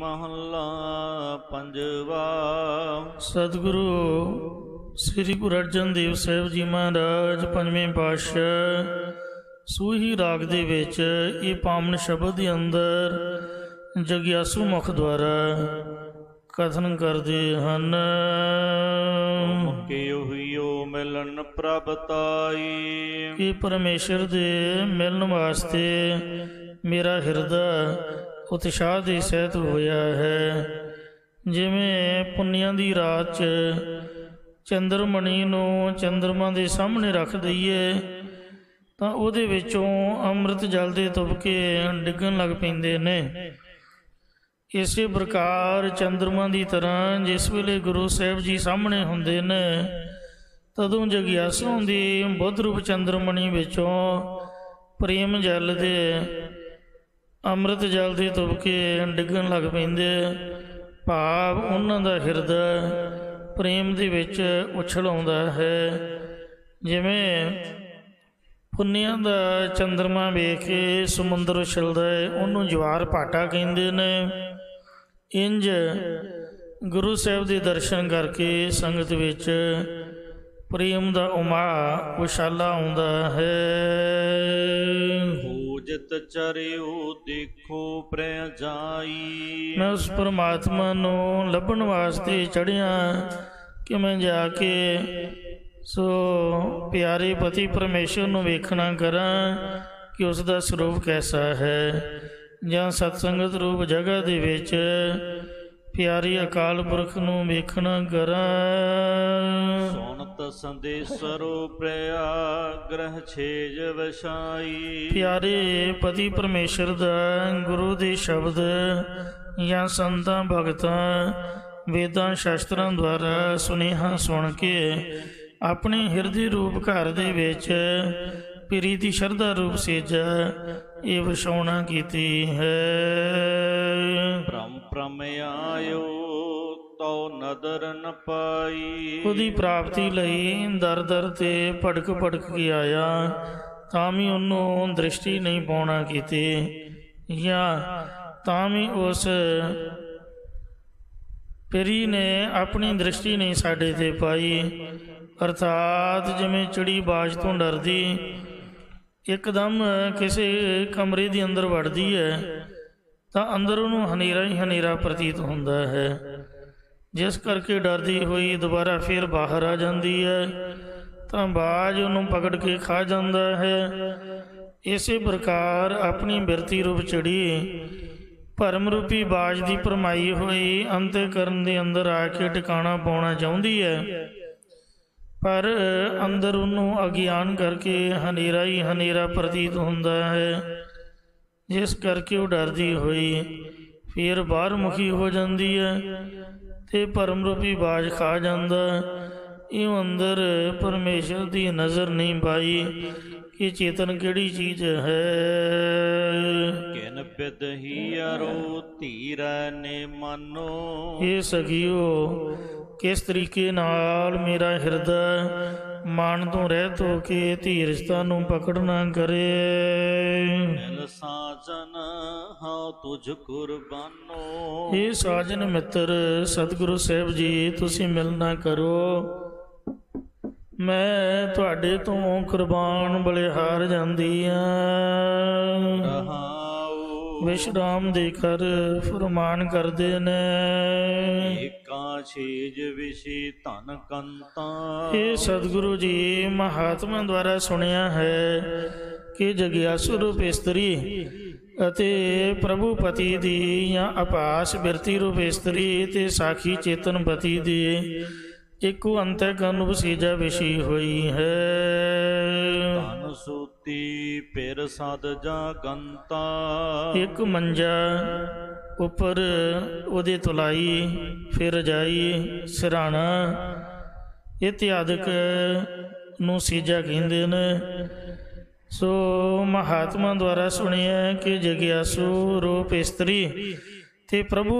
महला पंजवा। सतगुरु श्री गुरु अर्जन देव साहिब जी महाराज पंजवें पातशाह सूही राग दे विच ये पावन शब्द के अंदर जग्यासु मुख द्वारा कथन करते हैं कि उहियो मिलन प्रभ ताई। कि परमेश्वर दे मिलन वास्ते मेरा हिरदा उत्साह दे सहित होया है। जिवें पुन्नियां दी रात च चंद्रमणि नूं चंद्रमा दे सामने रख दईए तां उहदे विचों अमृत जल दे तुबके डिगन लग पैंदे ने। इसे प्रकार चंद्रमा की तरह जिस वेले गुरु साहिब जी सामने होंदे ने तदों जग्यासू की बुद्ध रूप चंद्रमणि विचों प्रेम जल दे अमृत जल के तुबके डिगन लग पैंदे। भाव उन्हां दा हिरदा प्रेम दे विच उछल आउंदा है। जिवें पुन्नियां दा चंद्रमा वेख के समुंदर उछलदा है उहनूं जवार भाटा कहिंदे ने। इंज गुरु साहिब के दर्शन करके संगत विच प्रेम का उमाह उछाला आउंदा है। खोजत चरियो देखो प्रै जाई। मैं उस परमात्मा नूं लभण वास्ते चढ़िया कि मैं जाके सो प्यारे पति परमेश्वर नूं वेखना करा कि उसका स्वरूप कैसा है। जां सतसंगत रूप जगह दे विच प्यारी अकाल पुरख नूं वेखना करा। सुनत संदेसरो प्रयाग्रह छेज वशाई। प्यारे पति परमेश्वर दा गुरु दे शब्द या संतां भगतां वेदां शास्त्रां द्वारा सुनेहा सुन के अपने हिरदे रूप घर दे विच प्रीति शरधा रूप सेजा ये विछाउणा कीती है। भ्रम भ्रम आयो तो नदर न पाई। उहदी प्राप्ति लई दर दर ते भड़क भड़क के आया तां भी उन्होंने दृष्टि नहीं पाउणा कीती या तां भी उस पिरी ने अपनी दृष्टि नहीं साडे ते पाई। अर्थात जिवें चिड़ी बाज तो डरदी एकदम किसी कमरे के अंदर वड़दी है तो अंदर उन्होंने हनेरा ही हनेरा प्रतीत होता है, जिस करके डरदी हुई दोबारा फिर बाहर आ जाती है तो बाज उन्होंने पकड़ के खा जाता है। इसी प्रकार अपनी बिरती रूप चिड़ी भरम रूपी बाज की भरमाई हुई अंतःकरण के अंदर आके टिकाणा पाउणा चाहुंदी है, पर अंदर उन्होंने अज्ञान करके हनेरा ही हनेरा प्रतीत होता है, जिस करके वो डरदी हुई फिर बाहर मुखी हो जाती है तो भरम रूपी बाज खा जाता। इं अंदर परमेश्वर की नज़र नहीं पाई कि चेतन केड़ी चीज़ है। किन बिद हियरो धीरै ने मानो। ये सखियो किस तरीके नाल मेरा हिरदा मान तो रहत हो के धीरजता नूं पकड़ना करे। मिल साजन हाँ तुझ कुर्बानो। ये साजन मित्र सतगुरु साहिब जी तुसी मिलना करो, मैं तुहाडे तो कुर्बान बलिहार जांदी हां। विश्राम देकर फरमान करते ने। छेज विषी धन कंता। ये सतगुरु जी महात्मा द्वारा सुनिया है कि जग्यासु रूप स्त्री अते प्रभु पति दी या अपास बिरती रूप स्त्री ते साखी चेतन पति दी एक अंतःकरण वसीजा विशी हुई है। धन सूती फिर सद जा गंता। एक मंजा उपर उहदी तुलाई फिर रजाई सिरहाना इत्यादि नूं सीजा कहिंदे ने। सो महात्मा द्वारा सुनिया कि जग्यासु रूप स्त्री ते प्रभु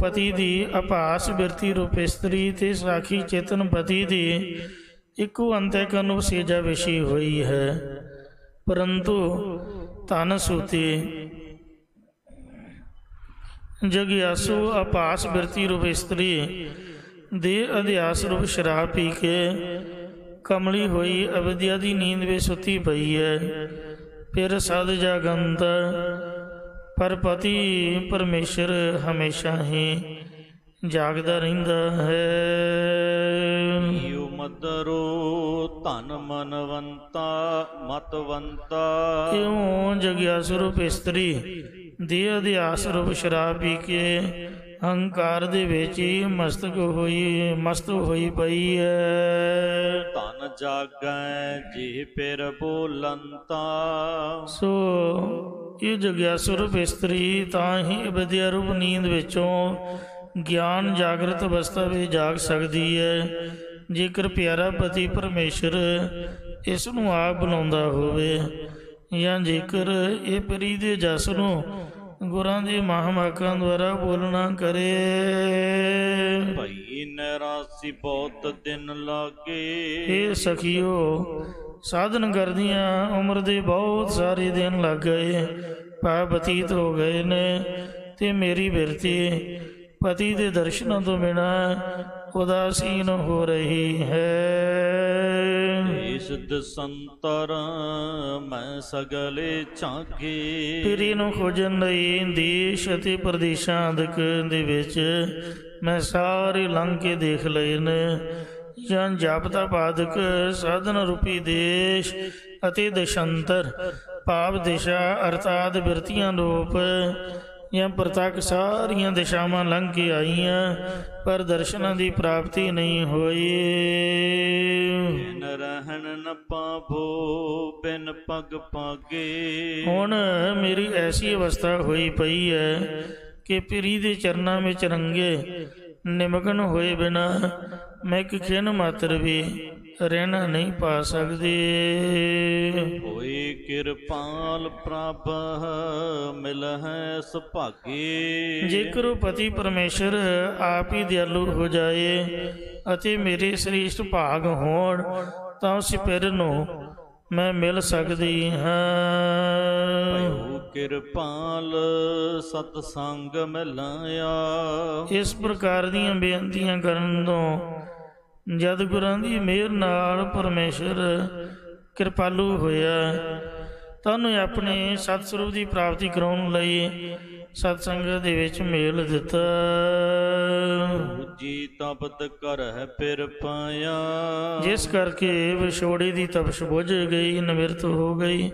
पति दी अपास बिरती रूप स्त्री ते साखी चेतन पति दी इको अंतःकरण वसीजा विशी हुई है, परंतु धन सूती ਜਗਿਆਸੂ ਆਪਾਸ ਬਿਰਤੀ ਰੂਪ ਇਸਤਰੀ ਦੇ ਅਧਿਆਸ ਰੂਪ ਸ਼ਰਾਬ ਪੀ ਕੇ ਕਮਲੀ ਹੋਈ ਅਵਿਦਿਆ ਦੀ ਨੀਂਦ ਵਿੱਚ ਸੁੱਤੀ ਪਈ ਹੈ। ਫਿਰ ਸਦ ਜਾਗੰਤ ਪਰ ਪਤੀ ਪਰਮੇਸ਼ਰ ਹਮੇਸ਼ਾ ਹੀ ਜਾਗਦਾ ਰਹਿੰਦਾ ਹੈ। ਮਦਰੋ ਧਨ ਮਨਵੰਤਾ ਮਤਵੰਤਾ। ਕਿਉਂ ਜਗਿਆਸੂ ਰੂਪ ਇਸਤਰੀ ਦੇ ਅਧਿਆਸ ਰੂਪ ਸ਼ਰਾਬ ਪੀ ਕੇ ਅਹੰਕਾਰ ਦੇ ਵਿੱਚ ਹੀ ਮਸਤ ਹੋਈ ਪਈ ਹੈ। ਧਨ ਜਾਗੈ ਜੀ ਪਿਰ ਬੋਲੰਤਾ। ਸੋ ਇਹ ਜਗਿਆਸੂ ਰੂਪ ਇਸਤਰੀ ਤਾਂ ਹੀ ਅਵਿਦਿਆ ਰੂਪ ਨੀਂਦ ਵਿੱਚੋਂ ਗਿਆਨ ਜਾਗਰਤ ਅਵਸਥਾ ਵਿੱਚ ਜਾਗ ਸਕਦੀ ਹੈ, ਜੇਕਰ ਪਿਆਰਾ ਪਤੀ ਪਰਮੇਸ਼ਰ ਇਸ ਨੂੰ ਆਪ ਬੁਲਾਉਂਦਾ ਹੋਵੇ, ਜਾਂ ਜੇਕਰ ਇਹ ਪਰੀ ਦੇ ਜਸ ਨੂੰ ਗੁਰਾਂ ਦੇ ਮਹਾਂਵਾਕਾਂ ਦੁਆਰਾ ਬੋਲਣਾ ਕਰੇ। ਭਈ ਨਰਾਸੀ ਬਹੁਤ ਦਿਨ ਲਾਗੇ। ਇਹ ਸਖੀਓ ਸਾਧਨ ਕਰਦੀਆਂ ਉਮਰ ਦੇ ਬਹੁਤ ਸਾਰੇ ਦਿਨ ਲੱਗ ਗਏ, ਭਾਵ ਬਤੀਤ ਹੋ ਗਏ ਨੇ, ਤੇ ਮੇਰੀ ਬਿਰਤੀ ਪਤੀ ਦੇ ਦਰਸ਼ਨਾਂ ਤੋਂ ਬਿਨਾਂ ਉਦਾਸੀਨ ਹੋ ਰਹੀ ਹੈ। ਇਸ ਦਸੰਤਰ ਮੈਂ ਸਗਲੇ ਝਾਗੇ। ਪੀਰੀ ਨੂੰ ਖੋਜਣ ਲਈ ਦੇਸ਼ ਅਤੇ ਪ੍ਰਦੇਸ਼ਾਂ ਆਦਿਕ ਦੇ ਵਿੱਚ ਮੈਂ ਸਾਰੇ ਲੰਘ ਕੇ ਦੇਖ ਲਏ ਨੇ। ਜਾਂ ਜਾਪਤਾ ਪਾਦਕ ਸਾਧਨ ਰੂਪੀ ਦੇਸ਼ ਅਤੇ ਦਸ਼ੰਤਰ ਭਾਵ ਦਿਸ਼ਾ ਅਰਥਾਤ ਬਿਰਤੀਆਂ ਰੂਪ ਜਾਂ ਪ੍ਰਤੱਖ ਸਾਰੀਆਂ ਦਿਸ਼ਾਵਾਂ ਲੰਘ ਕੇ ਆਈਆਂ, ਪਰ ਦਰਸ਼ਨਾਂ ਦੀ ਪ੍ਰਾਪਤੀ ਨਹੀਂ ਹੋਈ। ਰਹਿਣ ਨ ਪਾਵੋ ਬਿਨ ਪਗ ਪਾਗੇ। ਹੁਣ ਮੇਰੀ ਐਸੀ ਅਵਸਥਾ ਹੋਈ ਪਈ ਹੈ ਕਿ ਪੀਰੀ ਦੇ ਚਰਨਾਂ ਵਿੱਚ ਰੰਗੇ ਨਿਮਗਨ ਹੋਏ ਬਿਨਾ ਮੈਂ ਇੱਕ ਖਿਣ ਮਾਤਰ ਵੀ ਰਹਿਣਾ ਨਹੀਂ ਪਾ ਸਕਦੀ। ਹੋਏ ਕਿਰਪਾਲ ਪ੍ਰਭ ਮਿਲਹਿ ਸੁਭਾਗੇ। ਜੇਕਰ ਉਹ ਪਤੀ ਪਰਮੇਸ਼ਰ ਆਪ ਹੀ ਦਿਆਲੂ ਹੋ ਜਾਏ ਅਤੇ ਮੇਰੇ ਸ੍ਰੇਸ਼ਟ ਭਾਗ ਹੋਣ ਤਾਂ ਉਸ ਪਿਰ ਨੂੰ ਮੈਂ ਮਿਲ ਸਕਦੀ ਹਾਂ। ਕਿਰਪਾਲ ਸਤ ਸੰਗ ਮਿਲਾਇਆ। ਇਸ ਪ੍ਰਕਾਰ ਦੀਆਂ ਬੇਨਤੀਆਂ ਕਰਨ ਤੋਂ ਜਦ ਗੁਰਾਂ ਦੀ ਮਿਹਰ ਨਾਲ ਪਰਮੇਸ਼ਰ ਕਿਰਪਾਲੂ ਹੋਇਆ, ਤੁਹਾਨੂੰ ਆਪਣੇ ਸਤ ਸਰੂਪ ਦੀ ਪ੍ਰਾਪਤੀ ਕਰਾਉਣ ਲਈ ਸਤਸੰਗ ਦੇ ਵਿੱਚ ਮੇਲ ਦਿੱਤਾ। ਜੀ ਤਪਤ ਕਰਹਿ ਫਿਰ ਪਾਇਆ। ਜਿਸ ਕਰਕੇ ਵਿਛੋੜੇ ਦੀ ਤਪਸ਼ ਬੁਝ ਗਈ, ਨਿਵਰਤ ਹੋ ਗਈ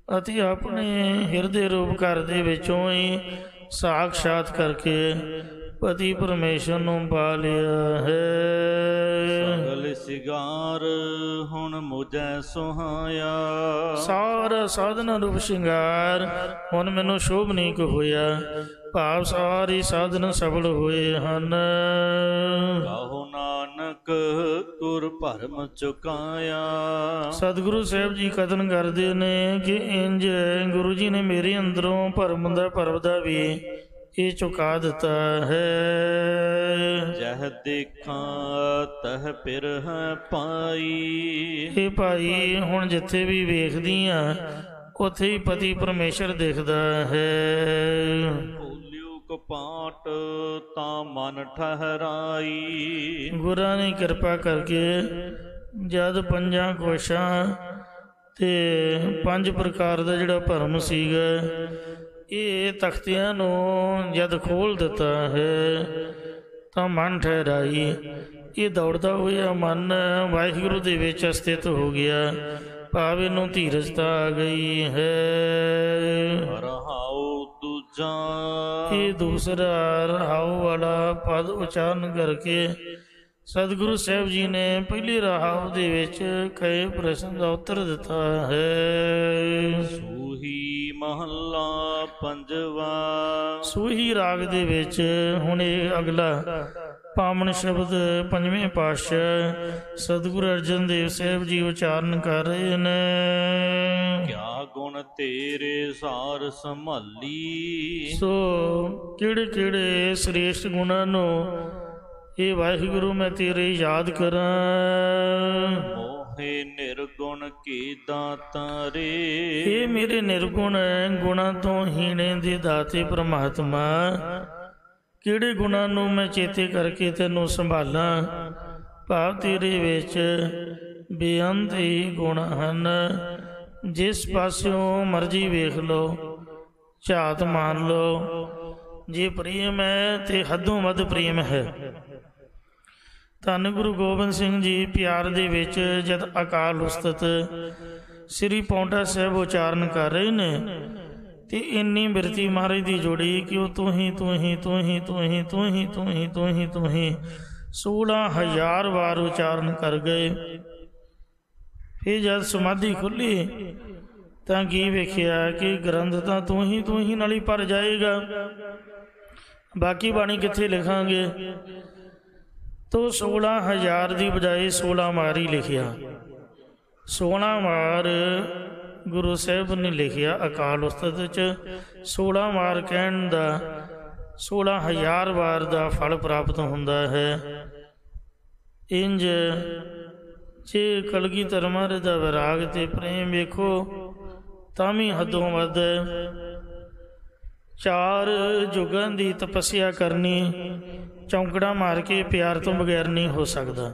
ਅਤੇ ਆਪਣੇ ਹਿਰਦੇ ਰੂਪ ਘਰ ਦੇ ਵਿੱਚੋਂ ਹੀ ਸਾਖਸ਼ਾਤ ਕਰਕੇ ਪਤੀ ਪਰਮੇਸ਼ਰ ਨੂੰ ਪਾ ਲਿਆ ਹੈ। ਸਗਲ ਸਿਗਾਰ ਹੁਣ ਮੁਝੈ ਸੁਹਾਇਆ। ਸਾਰਾ ਸਾਧਨ ਰੂਪ ਸ਼ਿੰਗਾਰ ਹੁਣ ਮੈਨੂੰ ਸ਼ੋਭਨੀਕ ਹੋਇਆ, ਭਾਵ ਸਾਰੇ ਸਾਧਨ ਸਫਲ ਹੋਏ ਹਨ। ਕਹੋ ਨਾਨਕ ਗੁਰ ਭਰਮ ਚੁਕਾਇਆ। ਸਤਿਗੁਰੂ ਸਾਹਿਬ ਜੀ ਕਥਨ ਕਰਦੇ ਨੇ ਕਿ ਇੰਜ ਗੁਰੂ ਜੀ ਨੇ ਮੇਰੇ ਅੰਦਰੋਂ ਭਰਮ ਦਾ ਪਰਦਾ ਵੀ ਇਹ ਚੁਕਾ ਦਿੱਤਾ ਹੈ। ਜਹ ਦੇਖਾਂ ਤਹ ਪਿਰ ਹੈ ਪਾਈ। ਇਹ ਭਾਈ ਹੁਣ ਜਿੱਥੇ ਵੀ ਵੇਖਦੀ ਆ ਉੱਥੇ ਹੀ ਪਤੀ ਪਰਮੇਸ਼ਰ ਦਿਖਦਾ ਹੈ। ਭੁੱਲਿਓ ਕਪਾਟ ਤਾਂ ਮਨ ਠਹਿਰਾਈ। ਗੁਰਾਂ ਨੇ ਕਿਰਪਾ ਕਰਕੇ ਜਦ ਪੰਜਾਂ ਕੋਸ਼ਾਂ ਤੇ 5 ਪ੍ਰਕਾਰ ਦਾ ਜਿਹੜਾ ਭਰਮ ਸੀਗਾ, ਇਹ ਤਖਤਿਆਂ ਨੂੰ ਜਦ ਖੋਲ ਦਿੱਤਾ ਹੈ ਤਾਂ ਮਨ ਠਹਿਰਾਈ। ਇਹ ਦੌੜਦਾ ਹੋਇਆ ਮਨ ਵਾਹਿਗੁਰੂ ਦੇ ਵਿੱਚ ਸਥਿਤ ਹੋ ਗਿਆ, ਭਾਵ ਇਹਨੂੰ ਧੀਰਜਤਾ ਆ ਗਈ ਹੈ। ਰਹਾਉ ਦੂਜਾ। ਇਹ ਦੂਸਰਾ ਰਹਾਉ ਵਾਲਾ ਪਦ ਉਚਾਰਨ ਕਰਕੇ ਸਤਿਗੁਰੂ ਸਾਹਿਬ ਜੀ ਨੇ ਪਹਿਲੀ ਰਹਾਉ ਦੇ ਵਿੱਚ ਕਈ ਪ੍ਰਸ਼ਨ ਦਾ ਉੱਤਰ ਦਿੱਤਾ ਹੈ। ਸੂਹੀ ਮਹੱਲਾ ਪੰਜਵਾ। ਸੂਹੀ ਰਾਗ ਦੇ ਵਿੱਚ ਹੁਣ ਇਹ ਅਗਲਾ ਪਾਵਨ ਸ਼ਬਦ ਪੰਜਵੇਂ ਪਾਤਸ਼ਾਹ ਸਤਿਗੁਰੂ ਅਰਜਨ ਦੇਵ ਸਾਹਿਬ ਜੀ ਉਚਾਰਨ ਕਰ ਰਹੇ ਨੇ। ਕਿਆ ਗੁਣ ਤੇਰੇ ਸਾਰ ਸੰਭਾਲੀ। ਸੋ ਕਿਹੜੇ ਕਿਹੜੇ ਸ੍ਰੇਸ਼ਟ ਗੁਣਾਂ ਨੂੰ ਇਹ ਵਾਹਿਗੁਰੂ ਮੈਂ ਤੇਰੇ ਯਾਦ ਕਰਾਂ। ਮੋਹੇ ਨਿਰਗੁਣ ਕੀ ਦਾਤਾਰੇ। ਇਹ ਮੇਰੇ ਨਿਰਗੁਣ ਗੁਣਾਂ ਤੋਂ ਹੀਣੇ ਦੇ ਦਾਤੇ ਪ੍ਰਮਾਤਮਾ, ਕਿਹੜੇ ਗੁਣਾਂ ਨੂੰ ਮੈਂ ਚੇਤੇ ਕਰਕੇ ਤੈਨੂੰ ਸੰਭਾਲਾਂ। ਭਾਵ ਤੇਰੇ ਵਿੱਚ ਬੇਅੰਤ ਹੀ ਗੁਣ ਹਨ। ਜਿਸ ਪਾਸਿਓਂ ਮਰਜ਼ੀ ਵੇਖ ਲਓ, ਝਾਤ ਮਾਰ ਲਓ। ਜੇ ਪ੍ਰੇਮ ਹੈ ਤੇ ਹੱਦੋਂ ਵੱਧ ਪ੍ਰੇਮ ਹੈ। ਧੰਨ ਗੁਰੂ ਗੋਬਿੰਦ ਸਿੰਘ ਜੀ ਪਿਆਰ ਦੇ ਵਿੱਚ ਜਦ ਅਕਾਲ ਉਸਤਤ ਸ੍ਰੀ ਪਾਉਂਟਾ ਸਾਹਿਬ ਉਚਾਰਨ ਕਰ ਰਹੇ ਨੇ ਤੇ ਇੰਨੀ ਬਿਰਤੀ ਮਹਾਰਾਜ ਦੀ ਜੋੜੀ ਕਿ ਉਹ ਤੂੰ ਹੀ ਤੂੰ ਹੀ ਤੂੰ ਹੀ ਤੂੰ ਹੀ ਤੂੰ ਹੀ ਤੂੰ ਹੀ ਤੂੰ ਹੀ ਤੂੰ ਹੀ 16,000 ਵਾਰ ਉਚਾਰਨ ਕਰ ਗਏ। ਫਿਰ ਜਦ ਸਮਾਧੀ ਖੁੱਲ੍ਹੀ ਤਾਂ ਕੀ ਵੇਖਿਆ ਕਿ ਗ੍ਰੰਥ ਤਾਂ ਤੂੰ ਹੀ ਨਾਲ ਹੀ ਭਰ ਜਾਏਗਾ, ਬਾਕੀ ਬਾਣੀ ਕਿੱਥੇ ਲਿਖਾਂਗੇ। ਤੋ 16,000 ਦੀ ਬਜਾਏ 16 ਵਾਰ ਹੀ ਲਿਖਿਆ। 16 ਵਾਰ ਗੁਰੂ ਸਾਹਿਬ ਨੇ ਲਿਖਿਆ ਅਕਾਲ ਉਸਤਤ 'ਚ। 16 ਵਾਰ ਕਹਿਣ ਦਾ 16,000 ਵਾਰ ਦਾ ਫਲ ਪ੍ਰਾਪਤ ਹੁੰਦਾ ਹੈ। ਇੰਜ ਜੇ ਕਲਗੀਧਰ ਮਹਾਰਾਜ ਦਾ ਵਿਰਾਗ ਤੇ ਪ੍ਰੇਮ ਵੇਖੋ ਤਾਂ ਵੀ ਹੱਦੋਂ ਵੱਧ। 4 ਯੁਗਾਂ ਦੀ ਤਪੱਸਿਆ ਕਰਨੀ, ਚੌਂਕੜਾ ਮਾਰ ਕੇ ਪਿਆਰ ਤੋਂ ਬਗੈਰ ਨਹੀਂ ਹੋ ਸਕਦਾ।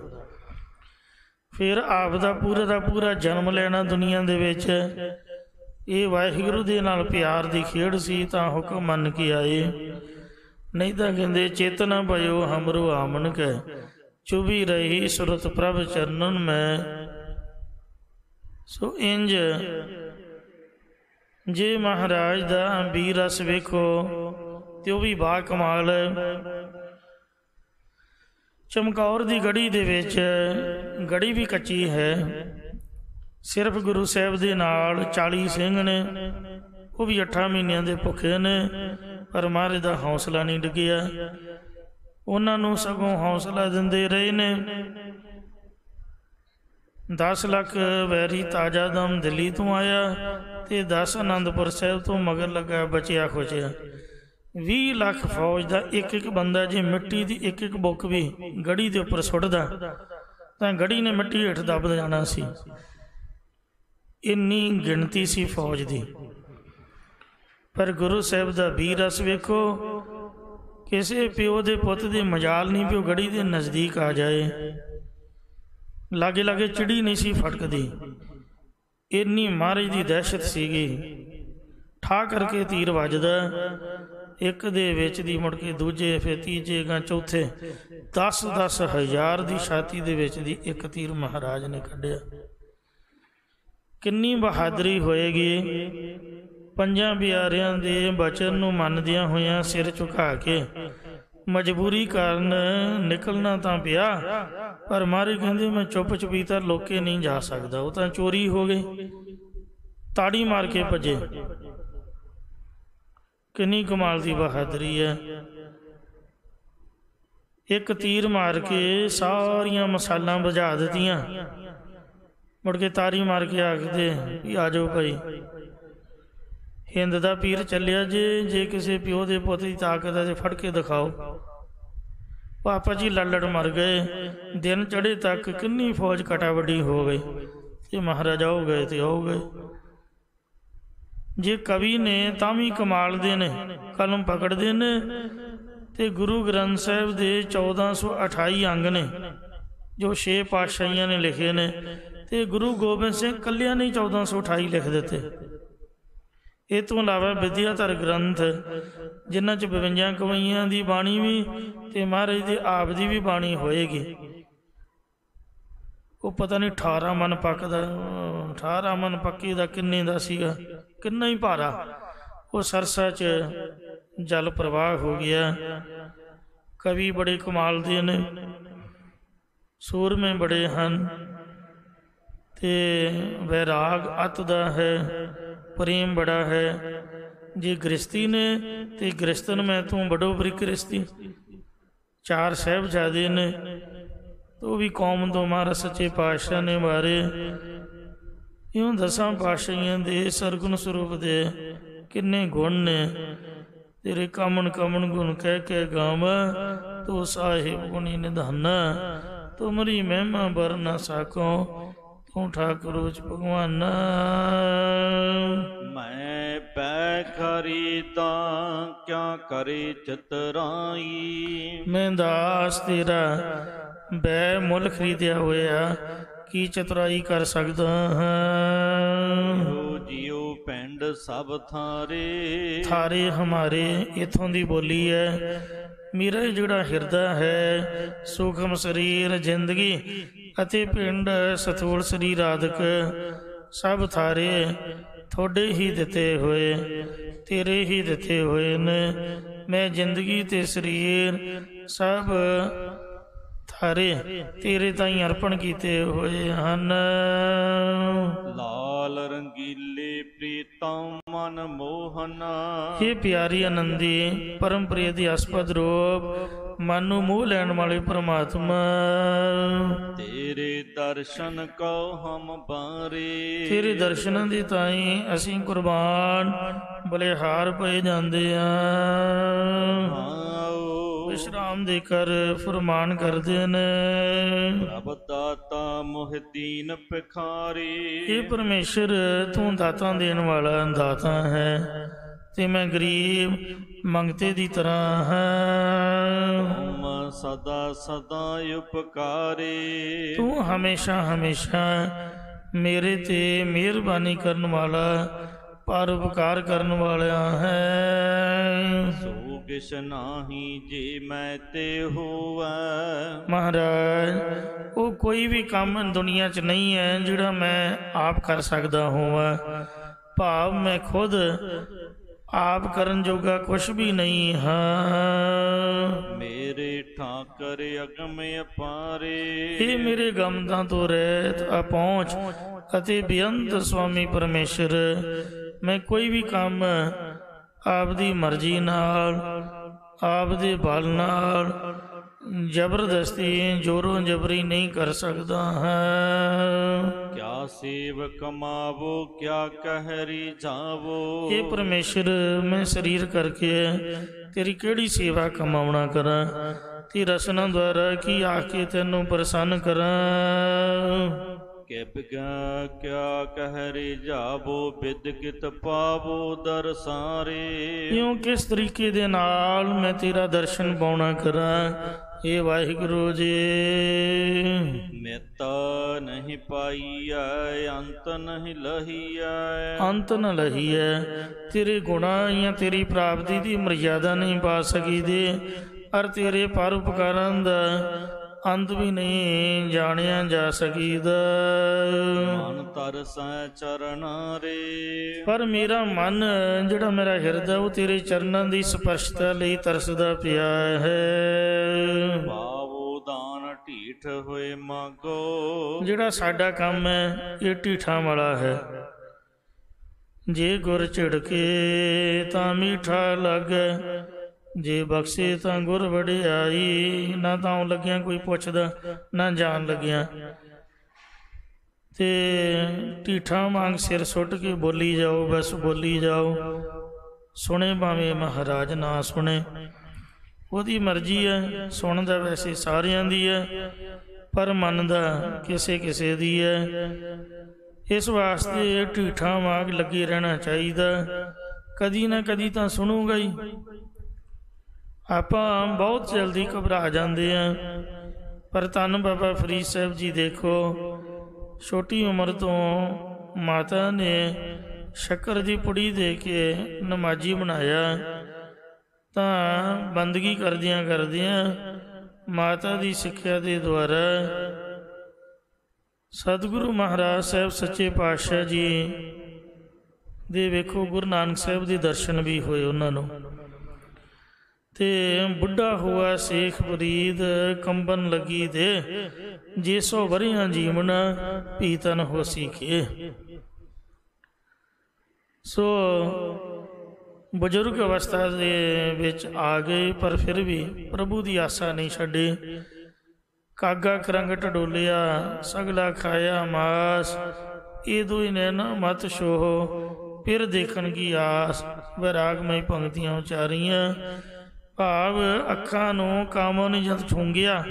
ਫਿਰ ਆਪ ਦਾ ਪੂਰਾ ਜਨਮ ਲੈਣਾ ਦੁਨੀਆ ਦੇ ਵਿੱਚ, ਇਹ ਵਾਹਿਗੁਰੂ ਦੇ ਨਾਲ ਪਿਆਰ ਦੀ ਖੇਡ ਸੀ ਤਾਂ ਹੁਕਮ ਮੰਨ ਕੇ ਆਏ। ਨਹੀਂ ਤਾਂ ਕਹਿੰਦੇ ਚੇਤਨਾ ਭਇਓ ਹਮਰੋ ਆਮਨ ਕੈ, ਚੁਭੀ ਰਹੀ ਸੁਰਤ ਪ੍ਰਭ ਚਰਨਨ ਮੈਂ। ਸੋ ਇੰਜ ਜੇ ਮਹਾਰਾਜ ਦਾ ਵੀਰ ਰਸ ਵੇਖੋ ਤੇ ਉਹ ਵੀ ਬਾ ਕਮਾਲ। ਚਮਕੌਰ ਦੀ ਗੜੀ ਦੇ ਵਿੱਚ, ਗੜੀ ਵੀ ਕੱਚੀ ਹੈ, ਸਿਰਫ ਗੁਰੂ ਸਾਹਿਬ ਦੇ ਨਾਲ 40 ਸਿੰਘ ਨੇ, ਉਹ ਵੀ 8 ਮਹੀਨਿਆਂ ਦੇ ਭੁੱਖੇ ਨੇ, ਪਰ ਮਹਾਰਾਜ ਦਾ ਹੌਸਲਾ ਨਹੀਂ ਡਿੱਗਿਆ। ਉਹਨਾਂ ਨੂੰ ਸਗੋਂ ਹੌਸਲਾ ਦਿੰਦੇ ਰਹੇ ਨੇ। 10 ਲੱਖ ਵੈਰੀ ਤਾਜ਼ਾ ਦਮ ਦਿੱਲੀ ਤੋਂ ਆਇਆ ਤੇ 10 ਅਨੰਦਪੁਰ ਸਾਹਿਬ ਤੋਂ ਮਗਰ ਲੱਗਾ ਬਚਿਆ ਖੋਚਿਆ। 20 ਲੱਖ ਫੌਜ ਦਾ ਇੱਕ ਬੰਦਾ ਜੇ ਮਿੱਟੀ ਦੀ ਇੱਕ ਬੁੱਕ ਵੀ ਗੜੀ ਦੇ ਉੱਪਰ ਸੁੱਟਦਾ ਤਾਂ ਗੜੀ ਨੇ ਮਿੱਟੀ ਹੇਠ ਦੱਬ ਜਾਣਾ ਸੀ। ਇੰਨੀ ਗਿਣਤੀ ਸੀ ਫੌਜ ਦੀ। ਪਰ ਗੁਰੂ ਸਾਹਿਬ ਦਾ ਵੀਰ ਰਸ ਵੇਖੋ, ਕਿਸੇ ਪਿਓ ਦੇ ਪੁੱਤ ਦੇ ਮਜਾਲ ਨਹੀਂ ਪਿਓ ਗੜੀ ਦੇ ਨਜ਼ਦੀਕ ਆ ਜਾਏ, ਲਾਗੇ ਲਾਗੇ ਚਿੜੀ ਨਹੀਂ ਸੀ ਫਟਕਦੀ। ਇੰਨੀ ਮਹਾਰਾਜ ਦੀ ਦਹਿਸ਼ਤ ਸੀਗੀ। ਠਾ ਕਰਕੇ ਤੀਰ ਵੱਜਦਾ, ਇੱਕ ਦੇ ਵਿੱਚ ਦੀ ਮੁੜ ਕੇ ਦੂਜੇ, ਫਿਰ ਤੀਜੇ ਗਾਂ ਚੌਥੇ, 10-10 ਹਜ਼ਾਰ ਦੀ ਛਾਤੀ ਦੇ ਵਿੱਚ ਦੀ ਇੱਕ ਤੀਰ ਮਹਾਰਾਜ ਨੇ ਕੱਢਿਆ। ਕਿੰਨੀ ਬਹਾਦਰੀ ਹੋਏਗੀ। 5 ਪਿਆਰਿਆਂ ਦੇ ਬਚਨ ਨੂੰ ਮੰਨਦਿਆਂ ਹੋਇਆਂ ਸਿਰ ਝੁਕਾ ਕੇ ਮਜਬੂਰੀ ਕਾਰਨ ਨਿਕਲਣਾ ਤਾਂ ਪਿਆ, ਪਰ ਮਹਾਰਾਜ ਕਹਿੰਦੇ ਮੈਂ ਚੁੱਪ ਚੁਪੀਤਾ ਲੋਕੇ ਨਹੀਂ ਜਾ ਸਕਦਾ, ਉਹ ਤਾਂ ਚੋਰੀ ਹੋ ਗਈ। ਤਾੜੀ ਮਾਰ ਕੇ ਭੱਜੇ। ਕਿੰਨੀ ਕਮਾਲ ਦੀ ਬਹਾਦਰੀ ਹੈ। ਇੱਕ ਤੀਰ ਮਾਰ ਕੇ ਸਾਰੀਆਂ ਮਸਾਲਾਂ ਬੁਝਾ ਦਿੱਤੀਆਂ। ਮੁੜ ਕੇ ਤਾਰੀ ਮਾਰ ਕੇ ਆਖਦੇ ਵੀ ਆ ਜਾਓ ਭਾਈ, ਹਿੰਦ ਦਾ ਪੀਰ ਚੱਲਿਆ ਜੇ ਕਿਸੇ ਪਿਓ ਦੇ ਪੁੱਤ ਦੀ ਤਾਕਤ ਹੈ ਤੇ ਫੜ ਕੇ ਦਿਖਾਓ। ਪਾਪਾ ਜੀ ਲੱਲੜ ਮਰ ਗਏ। ਦਿਨ ਚੜ੍ਹੇ ਤੱਕ ਕਿੰਨੀ ਫੌਜ ਕਟਾ ਵੱਡੀ ਹੋ ਗਈ ਤੇ ਮਹਾਰਾਜ ਆਓ ਗਏ ਤੇ ਆਓ ਗਏ। ਜੇ ਕਵੀ ਨੇ ਤਾਂ ਵੀ ਕਮਾਲ ਦੇ ਨੇ, ਕਲਮ ਪਕੜਦੇ ਨੇ ਤੇ ਗੁਰੂ ਗ੍ਰੰਥ ਸਾਹਿਬ ਦੇ 1428 ਅੰਗ ਨੇ ਜੋ 6 ਪਾਤਸ਼ਾਹੀਆਂ ਨੇ ਲਿਖੇ ਨੇ, ਤੇ ਗੁਰੂ ਗੋਬਿੰਦ ਸਿੰਘ ਇਕੱਲਿਆਂ ਨੇ 1428 ਲਿਖ ਦਿੱਤੇ। ਇਹ ਤੋਂ ਇਲਾਵਾ ਵਿਦਿਆਧਰ ਗ੍ਰੰਥ ਜਿਨ੍ਹਾਂ 'ਚ 52 ਕਵੀਆਂ ਦੀ ਬਾਣੀ ਵੀ ਤੇ ਮਹਾਰਾਜ ਦੇ ਆਪ ਦੀ ਵੀ ਬਾਣੀ ਹੋਏਗੀ। ਉਹ ਪਤਾ ਨਹੀਂ 18 ਮਨ ਪੱਕਦਾ, 18 ਮਨ ਪੱਕੀ ਦਾ ਕਿੰਨੇ ਦਾ ਸੀਗਾ, ਕਿੰਨਾ ਹੀ ਭਾਰਾ। ਉਹ ਸਰਸਾ 'ਚ ਜਲ ਪ੍ਰਵਾਹ ਹੋ ਗਿਆ। ਕਵੀ ਬੜੇ ਕਮਾਲ ਦੇ ਨੇ, ਸੂਰਮੇ ਬੜੇ ਹਨ ਤੇ ਵੈਰਾਗ ਅਤ ਦਾ ਹੈ, ਪ੍ਰੇਮ ਬੜਾ ਹੈ। ਜੇ ਗ੍ਰਸਤੀ ਨੇ ਤੇ ਗ੍ਰਸਤਨ ਮੈਂ ਤੂੰ ਬੜੋ ਬਰੀ ਗ੍ਰਸਤੀ। 4 ਸਾਹਿਬਜ਼ਾਦੇ ਨੇ, ਉਹ ਵੀ ਕੌਮ ਤੋਂ ਮਹਾਰਾਜ ਸੱਚੇ ਪਾਤਸ਼ਾਹ ਨੇ ਵਾਰੇ। ਇਉਂ 10 ਪਾਤਸ਼ਾਹੀਆਂ ਦੇ ਸਰਗੁਣ ਸਰੂਪ ਦੇ ਕਿੰਨੇ ਗੁਣ ਨੇ। ਤੇਰੇ ਕਾਮਣ ਕਾਮਣ ਗੁਣ ਕਹਿ ਕੇ ਗਾਵਾਂ, ਤੂੰ ਸਾਹਿਬ ਗੁਣੀ ਨਿਧਾਨਾ। ਤੁਮਰੀ ਮਹਿਮਾ ਬਰ ਨਾ ਸਾਕੋ, ਤੂੰ ਠਾਕੁਰ ਉਚ ਭਗਵਾਨਾ। ਮੈਂ ਪੈ ਖਰੀਦਾ ਕਿਆ ਕਰੇ ਚਤਰਾਈ। ਮੈਂ ਦਾਸ ਤੇਰਾ ਬੈ ਮੁੱਲ ਖਰੀਦਿਆ ਹੋਇਆ, ਕੀ ਚਤੁਰਾਈ ਕਰ ਸਕਦਾ ਹਾਂ। ਹੋ ਜਿਉ ਪਿੰਡ ਸਭ ਥਾਰੇ। ਥਾਰੇ ਹਮਾਰੇ ਇਥੋਂ ਦੀ ਬੋਲੀ ਹੈ। ਮੇਰਾ ਜਿਹੜਾ ਹਿਰਦਾ ਹੈ, ਸੂਖਮ ਸਰੀਰ ਜ਼ਿੰਦਗੀ ਅਤੇ ਪਿੰਡ ਸਥੂਲ ਸਰੀਰ ਆਦਿਕ ਸਭ ਥਾਰੇ ਤੁਹਾਡੇ ਹੀ ਦਿੱਤੇ ਹੋਏ, ਤੇਰੇ ਹੀ ਦਿੱਤੇ ਹੋਏ ਨੇ। ਮੈਂ ਜ਼ਿੰਦਗੀ ਤੇ ਸਰੀਰ ਸਭ ਥਾਰੇ ਤੇਰੇ ਤਾਈਂ ਅਰਪਣ ਕੀਤੇ ਹੋਏ ਹਨ। ਲਾਲ ਰੰਗੀਲੇ ਪ੍ਰੀਤਮ ਮਨ ਮੋਹਨਾ। ਇਹ ਪਿਆਰੀ ਆਨੰਦੀ ਪਰਮ ਪ੍ਰਿਯ ਦੀ ਅਸਪਦ ਰੂਪ ਮਨ ਨੂੰ ਮੋਹ ਲੈਣ ਵਾਲੇ ਪ੍ਰਮਾਤਮਾ, ਤੇਰੇ ਦਰਸ਼ਨ ਕੋ ਹਮ ਬਾਰੇ। ਤੇਰੇ ਦਰਸ਼ਨਾਂ ਦੀ ਤਾਈਂ ਅਸੀਂ ਕੁਰਬਾਨ ਬਲਿਹਾਰ ਪਏ ਜਾਂਦੇ ਹਾਂ। ਵਿਸ਼ਰਾਮ ਦੇ ਕਰ ਫਰਮਾਨ ਕਰਦੇ ਨੇ। ਪ੍ਰਭ ਦਾਤਾ ਮੋਹ ਦੀਨ ਭਿਖਾਰੀ। ਇਹ ਪਰਮੇਸ਼ਰ ਤੂੰ ਦਾਤਾਂ ਦੇਣ ਵਾਲਾ ਦਾਤਾ ਹੈ ਤੇ ਮੈਂ ਗਰੀਬ ਮੰਗਤੇ ਦੀ ਤਰ੍ਹਾਂ ਹਾਂ। ਤੁਮ ਸਦਾ ਸਦਾ ਉਪਕਾਰੇ। ਤੂੰ ਹਮੇਸ਼ਾ ਹਮੇਸ਼ਾ ਮੇਰੇ ਤੇ ਮਿਹਰਬਾਨੀ ਕਰਨ ਵਾਲਾ, ਪਰਉਪਕਾਰ ਕਰਨ ਵਾਲਾ ਹੈ। ਸੋ ਕਿਛ ਨਾਹੀ ਜੇ ਮੈਂ ਤੇ ਹੋਵੈ। ਮਹਾਰਾਜ, ਉਹ ਕੋਈ ਵੀ ਕੰਮ ਦੁਨੀਆ 'ਚ ਨਹੀਂ ਹੈ ਜਿਹੜਾ ਮੈਂ ਆਪ ਕਰ ਸਕਦਾ ਹੋਵਾਂ। ਭਾਵ ਮੈਂ ਖੁਦ ਆਪ ਕਰਨ ਜੋਗਾ ਕੁਛ ਵੀ ਨਹੀਂ ਹਾਂ। ਮੇਰੇ ਠਾਕਰ ਅਗਮ ਅਪਾਰੇ। ਇਹ ਮੇਰੇ ਗਮਦਾਂ ਤੋਂ ਰਹਿਤ ਅਪਹੁੰਚ ਅਤੇ ਬੇਅੰਤ ਸੁਆਮੀ ਪਰਮੇਸ਼ਰ, ਮੈਂ ਕੋਈ ਵੀ ਕੰਮ ਆਪਦੀ ਮਰਜ਼ੀ ਨਾਲ, ਆਪਦੇ ਬਲ ਨਾਲ, ਜ਼ਬਰਦਸਤੀ ਜ਼ੋਰੋਂ ਜ਼ਬਰੀ ਨਹੀਂ ਕਰ ਸਕਦਾ ਹਾਂ। ਕਿਆ ਸੇਵ ਕਮਾਵੋ ਕਿਆ ਕਹਿਰੀ ਜਾਵੋ। ਇਹ ਪਰਮੇਸ਼ਰ, ਮੈਂ ਸਰੀਰ ਕਰਕੇ ਤੇਰੀ ਕਿਹੜੀ ਸੇਵਾ ਕਮਾਉਣਾ ਕਰਾਂ ਤੇ ਰਸਨਾ ਦੁਆਰਾ ਕੀ ਆ ਕੇ ਤੈਨੂੰ ਪ੍ਰਸੰਨ ਕਰਾਂ। ਕਿ ਬਿਗਾ ਕਿਆ ਕਹਿਰੇ ਜਾਵੋ ਬਿਦ ਕਿਤ ਪਾਵੋ ਦਰਸਾਰੇ। ਇਉਂ ਕਿਸ ਤਰੀਕੇ ਦੇ ਨਾਲ ਮੈਂ ਤੇਰਾ ਦਰਸ਼ਨ ਪਾਉਣਾ ਕਰਾਂ। ਇਹ ਵਾਹਿਗੁਰੂ ਜੀ, ਮਿਤ ਨਹੀਂ ਪਾਈਐ ਅੰਤ ਨਹੀਂ ਲਹੀਐ। ਅੰਤ ਨ ਲਹੀਐ। ਤੇਰੇ ਗੁਣਾਂ ਜਾਂ ਤੇਰੀ ਪ੍ਰਾਪਤੀ ਦੀ ਮਰਯਾਦਾ ਨਹੀਂ ਪਾ ਸਕੀਦੇ, ਔਰ ਤੇਰੇ ਪਰਉਪਕਾਰਾਂ ਦਾ ਅੰਤ ਵੀ ਨਹੀਂ ਜਾਣਿਆ ਜਾ ਸਕੀਦਾ। ਮਨ ਤਰਸੈ ਚਰਨਾਂ ਰੇ। ਪਰ ਮੇਰਾ ਮਨ, ਜਿਹੜਾ ਮੇਰਾ ਹਿਰਦਾ, ਉਹ ਤੇਰੇ ਚਰਨਾਂ ਦੀ ਸਪਰਸ਼ਤਾ ਲਈ ਤਰਸਦਾ ਪਿਆ ਹੈ। ਭਾਵੋ ਦਾਨ ਢੀਠ ਹੋਏ ਮਾਗੋ। ਜਿਹੜਾ ਸਾਡਾ ਕੰਮ ਹੈ ਇਹ ਢੀਠਾਂ ਵਾਲਾ ਹੈ। ਜੇ ਗੁਰ ਝਿੜਕੇ ਤਾਂ ਮੀਠਾ ਲੱਗੇ, ਜੇ ਬਖਸ਼ੇ ਤਾਂ ਗੁਰ ਵਡਿਆਈ। ਨਾ ਤਾਂ ਲੱਗਿਆ ਕੋਈ ਪੁੱਛਦਾ, ਨਾ ਜਾਣ ਲੱਗਿਆ, ਤੇ ਢੀਠਾਂ ਵਾਂਗ ਸਿਰ ਸੁੱਟ ਕੇ ਬੋਲੀ ਜਾਓ, ਬਸ ਬੋਲੀ ਜਾਓ। ਸੁਣੇ ਭਾਵੇਂ ਮਹਾਰਾਜ ਨਾ ਸੁਣੇ, ਉਹਦੀ ਮਰਜ਼ੀ ਹੈ। ਸੁਣਦਾ ਵੈਸੇ ਸਾਰਿਆਂ ਦੀ ਹੈ, ਪਰ ਮੰਨਦਾ ਕਿਸੇ ਕਿਸੇ ਦੀ ਹੈ। ਇਸ ਵਾਸਤੇ ਢੀਠਾਂ ਵਾਂਗ ਲੱਗੇ ਰਹਿਣਾ ਚਾਹੀਦਾ। ਕਦੀ ਨਾ ਕਦੀ ਤਾਂ ਸੁਣੂਗਾ ਹੀ। ਆਪਾਂ ਬਹੁਤ ਜਲਦੀ ਘਬਰਾ ਜਾਂਦੇ ਹਾਂ, ਪਰ ਧੰਨ ਬਾਬਾ ਫਰੀਦ ਸਾਹਿਬ ਜੀ ਦੇਖੋ, ਛੋਟੀ ਉਮਰ ਤੋਂ ਮਾਤਾ ਨੇ ਸ਼ੱਕਰ ਦੀ ਪੁੜੀ ਦੇ ਕੇ ਨਮਾਜ਼ੀ ਬਣਾਇਆ। ਤਾਂ ਬੰਦਗੀ ਕਰਦਿਆਂ ਕਰਦਿਆਂ ਮਾਤਾ ਦੀ ਸਿੱਖਿਆ ਦੇ ਦੁਆਰਾ ਸਤਿਗੁਰੂ ਮਹਾਰਾਜ ਸਾਹਿਬ ਸੱਚੇ ਪਾਤਸ਼ਾਹ ਜੀ ਦੇ ਵੇਖੋ ਗੁਰੂ ਨਾਨਕ ਸਾਹਿਬ ਦੇ ਦਰਸ਼ਨ ਵੀ ਹੋਏ ਉਹਨਾਂ ਨੂੰ। ਤੇ ਬੁੱਢਾ ਹੋਆ ਸੇਖ ਫਰੀਦ ਕੰਬਨ ਲੱਗੀ ਦੇ, ਜੇ 100 ਵਰਿਆਂ ਜੀਵਨ ਪੀਤਨ ਹੋਸੀ ਕੇ। ਸੋ ਬਜ਼ੁਰਗ ਅਵਸਥਾ ਦੇ ਵਿੱਚ ਆ ਗਏ, ਪਰ ਫਿਰ ਵੀ ਪ੍ਰਭੂ ਦੀ ਆਸਾ ਨਹੀਂ ਛੱਡੀ। ਕਾਗਾ ਕਰੰਗ ਢਡੋਲਿਆ ਸਗਲਾ ਖਾਇਆ ਮਾਸ, ਇਹ ਦੋਈ ਨੇ ਨਾ ਮਤ ਛੋਹ ਫਿਰ ਦੇਖਣ ਕੀ ਆਸ। ਵੈਰਾਗਮਈ ਪੰਕਤੀਆਂ ਉਚਾਰੀਆਂ। ਭਾਵ ਅੱਖਾਂ ਨੂੰ ਕਾਮੋਂ ਨੇ ਜਦ ਛੂੰਗਿਆ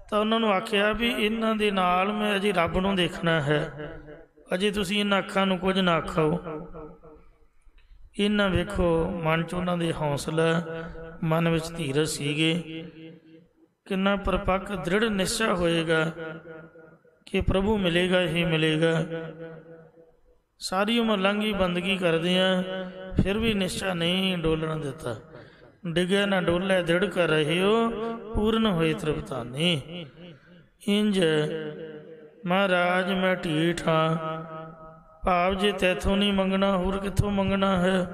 ਤਾਂ ਉਹਨਾਂ ਨੂੰ ਆਖਿਆ ਵੀ ਇਹਨਾਂ ਦੇ ਨਾਲ ਮੈਂ ਅਜੇ ਰੱਬ ਨੂੰ ਦੇਖਣਾ ਹੈ, ਅਜੇ ਤੁਸੀਂ ਇਹਨਾਂ ਅੱਖਾਂ ਨੂੰ ਕੁਝ ਨਾ ਆਖੋ। ਇਹਨਾਂ ਵੇਖੋ ਮਨ 'ਚ ਉਹਨਾਂ ਦੇ ਹੌਸਲਾ, ਮਨ ਵਿੱਚ ਧੀਰਜ ਸੀਗੇ, ਕਿੰਨਾ ਪਰਪੱਕ ਦ੍ਰਿੜ ਨਿਸ਼ਚਾ ਹੋਏਗਾ ਕਿ ਪ੍ਰਭੂ ਮਿਲੇਗਾ ਹੀ ਮਿਲੇਗਾ। ਸਾਰੀ ਉਮਰ ਲੰਘੀ ਬੰਦਗੀ ਕਰਦੇ ਆ, ਫਿਰ ਵੀ ਨਿਸ਼ਚਾ ਨਹੀਂ ਡੋਲਣ ਦਿੱਤਾ। ਡਿੱਗਿਆ ਨਾ ਡੋਲੇ ਦ੍ਰਿੜ ਕਰ ਰਹੇ ਹੋ, ਪੂਰਨ ਹੋਏ ਤ੍ਰਿਪਤਾਨੀ। ਇੰਜ ਮਹਾਰਾਜ ਮੈਂ ਢੀਠ ਹਾਂ, ਭਾਵ ਜੇ ਤੈਥੋਂ ਨਹੀਂ ਮੰਗਣਾ ਹੋਰ ਕਿੱਥੋਂ ਮੰਗਣਾ ਹੈ।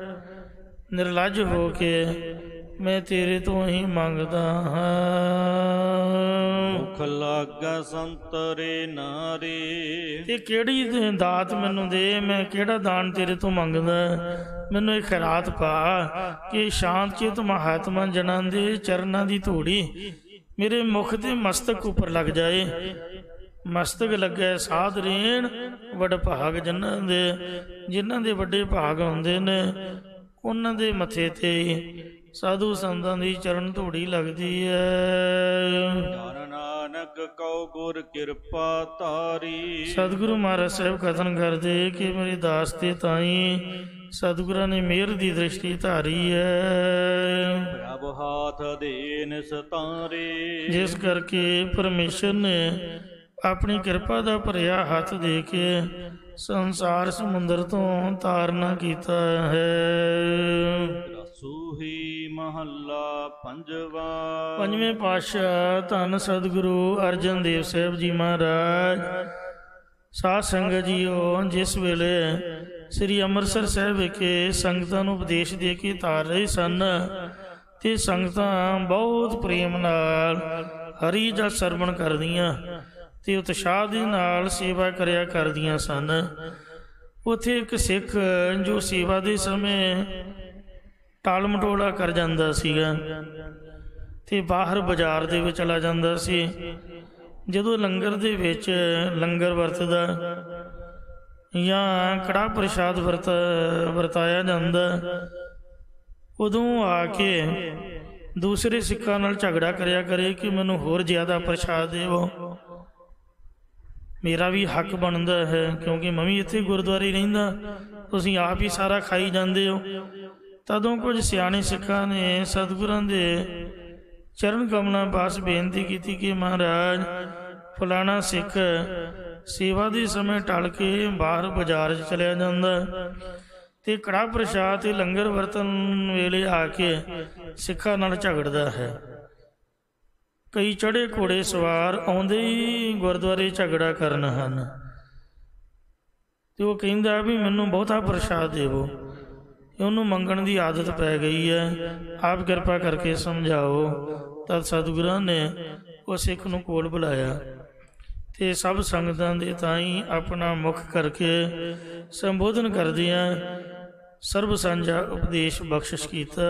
ਨਿਰਲੱਜ ਹੋ ਕੇ ਮੈਂ ਤੇਰੇ ਤੋਂ ਹੀ ਮੰਗਦਾ ਹਾਂ। ਮੁਖ ਲਾਗਾ ਸੰਤਰੇ ਨਾਰੇ, ਤੇ ਕਿਹੜੀ ਦਾਤ ਮੈਨੂੰ ਦੇ, ਮੈਂ ਕਿਹੜਾ ਦਾਨ ਤੇਰੇ ਤੋਂ ਮੰਗਦਾ। ਮੈਨੂੰ ਇਹ ਖੈਰਾਤ ਪਾ ਕਿ ਸ਼ਾਂਤ ਚਿਤ ਮਹਾਤਮਾ ਜਨਾਂ ਦੇ ਚਰਨਾਂ ਦੀ ਧੂੜੀ ਮੇਰੇ ਮੁਖ ਤੇ ਮਸਤਕ ਉੱਪਰ ਲੱਗ ਜਾਏ। ਮਸਤਕ ਲੱਗੇ ਸਾਧ ਰੇਣ ਵੱਡ ਭਾਗ ਜਿਨ੍ਹਾਂ ਦੇ ਵੱਡੇ ਭਾਗ ਹੁੰਦੇ ਨੇ, ਉਹਨਾਂ ਦੇ ਮੱਥੇ ਤੇ ਸਾਧੂ ਸੰਤਾਂ ਦੀ ਚਰਨ ਧੂੜੀ ਲੱਗਦੀ ਹੈ। ਨਾਨਕ ਕਉ ਗੁਰ ਕਿਰਪਾ ਧਾਰੀ, ਸਤਿਗੁਰੂ ਮਹਾਰਾਜ ਸਾਹਿਬ ਕਥਨ ਕਰਦੇ ਕਿ ਮੇਰੇ ਦਾਸ ਤੇ ਤਾਈ ਸਤਿਗੁਰਾਂ ਨੇ ਮਿਹਰ ਦੀ ਦ੍ਰਿਸ਼ਟੀ ਧਾਰੀ ਹੈ। ਪ੍ਰਭ ਹਾਥ ਦੇਨ ਸਤਾਰੇ, ਜਿਸ ਕਰਕੇ ਪਰਮੇਸ਼ਰ ਨੇ ਆਪਣੀ ਕਿਰਪਾ ਦਾ ਭਰਿਆ ਹੱਥ ਦੇ ਕੇ ਸੰਸਾਰ ਸਮੁੰਦਰ ਤੋਂ ਤਾਰਨਾ ਕੀਤਾ ਹੈ। ਸੂਹੀ ਮਹੱਲਾ ਪੰਜਵਾ। ਪੰਜਵੇਂ ਪਾਤਸ਼ਾਹ ਧੰਨ ਸਤਿਗੁਰੂ ਅਰਜਨ ਦੇਵ ਸਾਹਿਬ ਜੀ ਮਹਾਰਾਜ। ਸਾਧ ਸੰਗਤ ਜੀਓ, ਜਿਸ ਵੇਲੇ ਸ੍ਰੀ ਅੰਮ੍ਰਿਤਸਰ ਸਾਹਿਬ ਵਿਖੇ ਸੰਗਤਾਂ ਨੂੰ ਉਪਦੇਸ਼ ਦੇ ਕੇ ਤਾਰ ਰਹੇ ਸਨ ਤੇ ਸੰਗਤਾਂ ਬਹੁਤ ਪ੍ਰੇਮ ਨਾਲ ਹਰੀ ਦਾ ਸਰਵਣ ਕਰਦੀਆਂ ਤੇ ਉਤਸ਼ਾਹ ਦੇ ਨਾਲ ਸੇਵਾ ਕਰਿਆ ਕਰਦੀਆਂ ਸਨ। ਉੱਥੇ ਇੱਕ ਸਿੱਖ ਜੋ ਸੇਵਾ ਦੇ ਸਮੇਂ ਟਾਲ ਮਟੋਲਾ ਕਰ ਜਾਂਦਾ ਸੀਗਾ ਤੇ ਬਾਹਰ ਬਾਜ਼ਾਰ ਦੇ ਵਿੱਚ ਚਲਾ ਜਾਂਦਾ ਸੀ। ਜਦੋਂ ਲੰਗਰ ਦੇ ਵਿੱਚ ਲੰਗਰ ਵਰਤਦਾ ਜਾਂ ਕੜਾਹ ਪ੍ਰਸ਼ਾਦ ਵਰਤਾਇਆ ਜਾਂਦਾ, ਉਦੋਂ ਆ ਕੇ ਦੂਸਰੇ ਸਿੱਖਾਂ ਨਾਲ ਝਗੜਾ ਕਰਿਆ ਕਰੇ ਕਿ ਮੈਨੂੰ ਹੋਰ ਜ਼ਿਆਦਾ ਪ੍ਰਸ਼ਾਦ ਦੇਵੋ, ਮੇਰਾ ਵੀ ਹੱਕ ਬਣਦਾ ਹੈ, ਕਿਉਂਕਿ ਮੈਂ ਵੀ ਇੱਥੇ ਗੁਰਦੁਆਰੇ ਰਹਿੰਦਾ, ਤੁਸੀਂ ਆਪ ਹੀ ਸਾਰਾ ਖਾਈ ਜਾਂਦੇ ਹੋ। ਤਦੋਂ ਕੁਝ ਸਿਆਣੇ ਸਿੱਖਾਂ ਨੇ ਸਤਿਗੁਰਾਂ ਦੇ ਚਰਨ ਕਮਲਾਂ ਪਾਸ ਬੇਨਤੀ ਕੀਤੀ ਕਿ ਮਹਾਰਾਜ ਫਲਾਣਾ ਸਿੱਖ ਸੇਵਾ ਦੇ ਸਮੇਂ ਟਲ ਕੇ ਬਾਹਰ ਬਾਜ਼ਾਰ 'ਚ ਚਲਿਆ ਜਾਂਦਾ ਤੇ ਕੜਾਹ ਪ੍ਰਸ਼ਾਦ ਤੇ ਲੰਗਰ ਵਰਤਨ ਵੇਲੇ ਆ ਕੇ ਸਿੱਖਾਂ ਨਾਲ ਝਗੜਦਾ ਹੈ। ਕਈ ਚੜ੍ਹੇ ਘੋੜੇ ਸਵਾਰ ਆਉਂਦੇ ਹੀ ਗੁਰਦੁਆਰੇ ਝਗੜਾ ਕਰਨ ਹਨ ਤੇ ਉਹ ਕਹਿੰਦਾ ਵੀ ਮੈਨੂੰ ਬਹੁਤਾ ਪ੍ਰਸ਼ਾਦ ਦੇਵੋ। ਉਹਨੂੰ ਮੰਗਣ ਦੀ ਆਦਤ ਪੈ ਗਈ ਹੈ, ਆਪ ਕਿਰਪਾ ਕਰਕੇ ਸਮਝਾਓ। ਤਦ ਸਤਿਗੁਰਾਂ ਨੇ ਉਹ ਸਿੱਖ ਨੂੰ ਕੋਲ ਬੁਲਾਇਆ ਤੇ ਸਭ ਸੰਗਤਾਂ ਦੇ ਤਾਈਂ ਆਪਣਾ ਮੁਖ ਕਰਕੇ ਸੰਬੋਧਨ ਕਰਦਿਆਂ ਸਰਬ ਸਾਂਝਾ ਉਪਦੇਸ਼ ਬਖਸ਼ਿਸ਼ ਕੀਤਾ।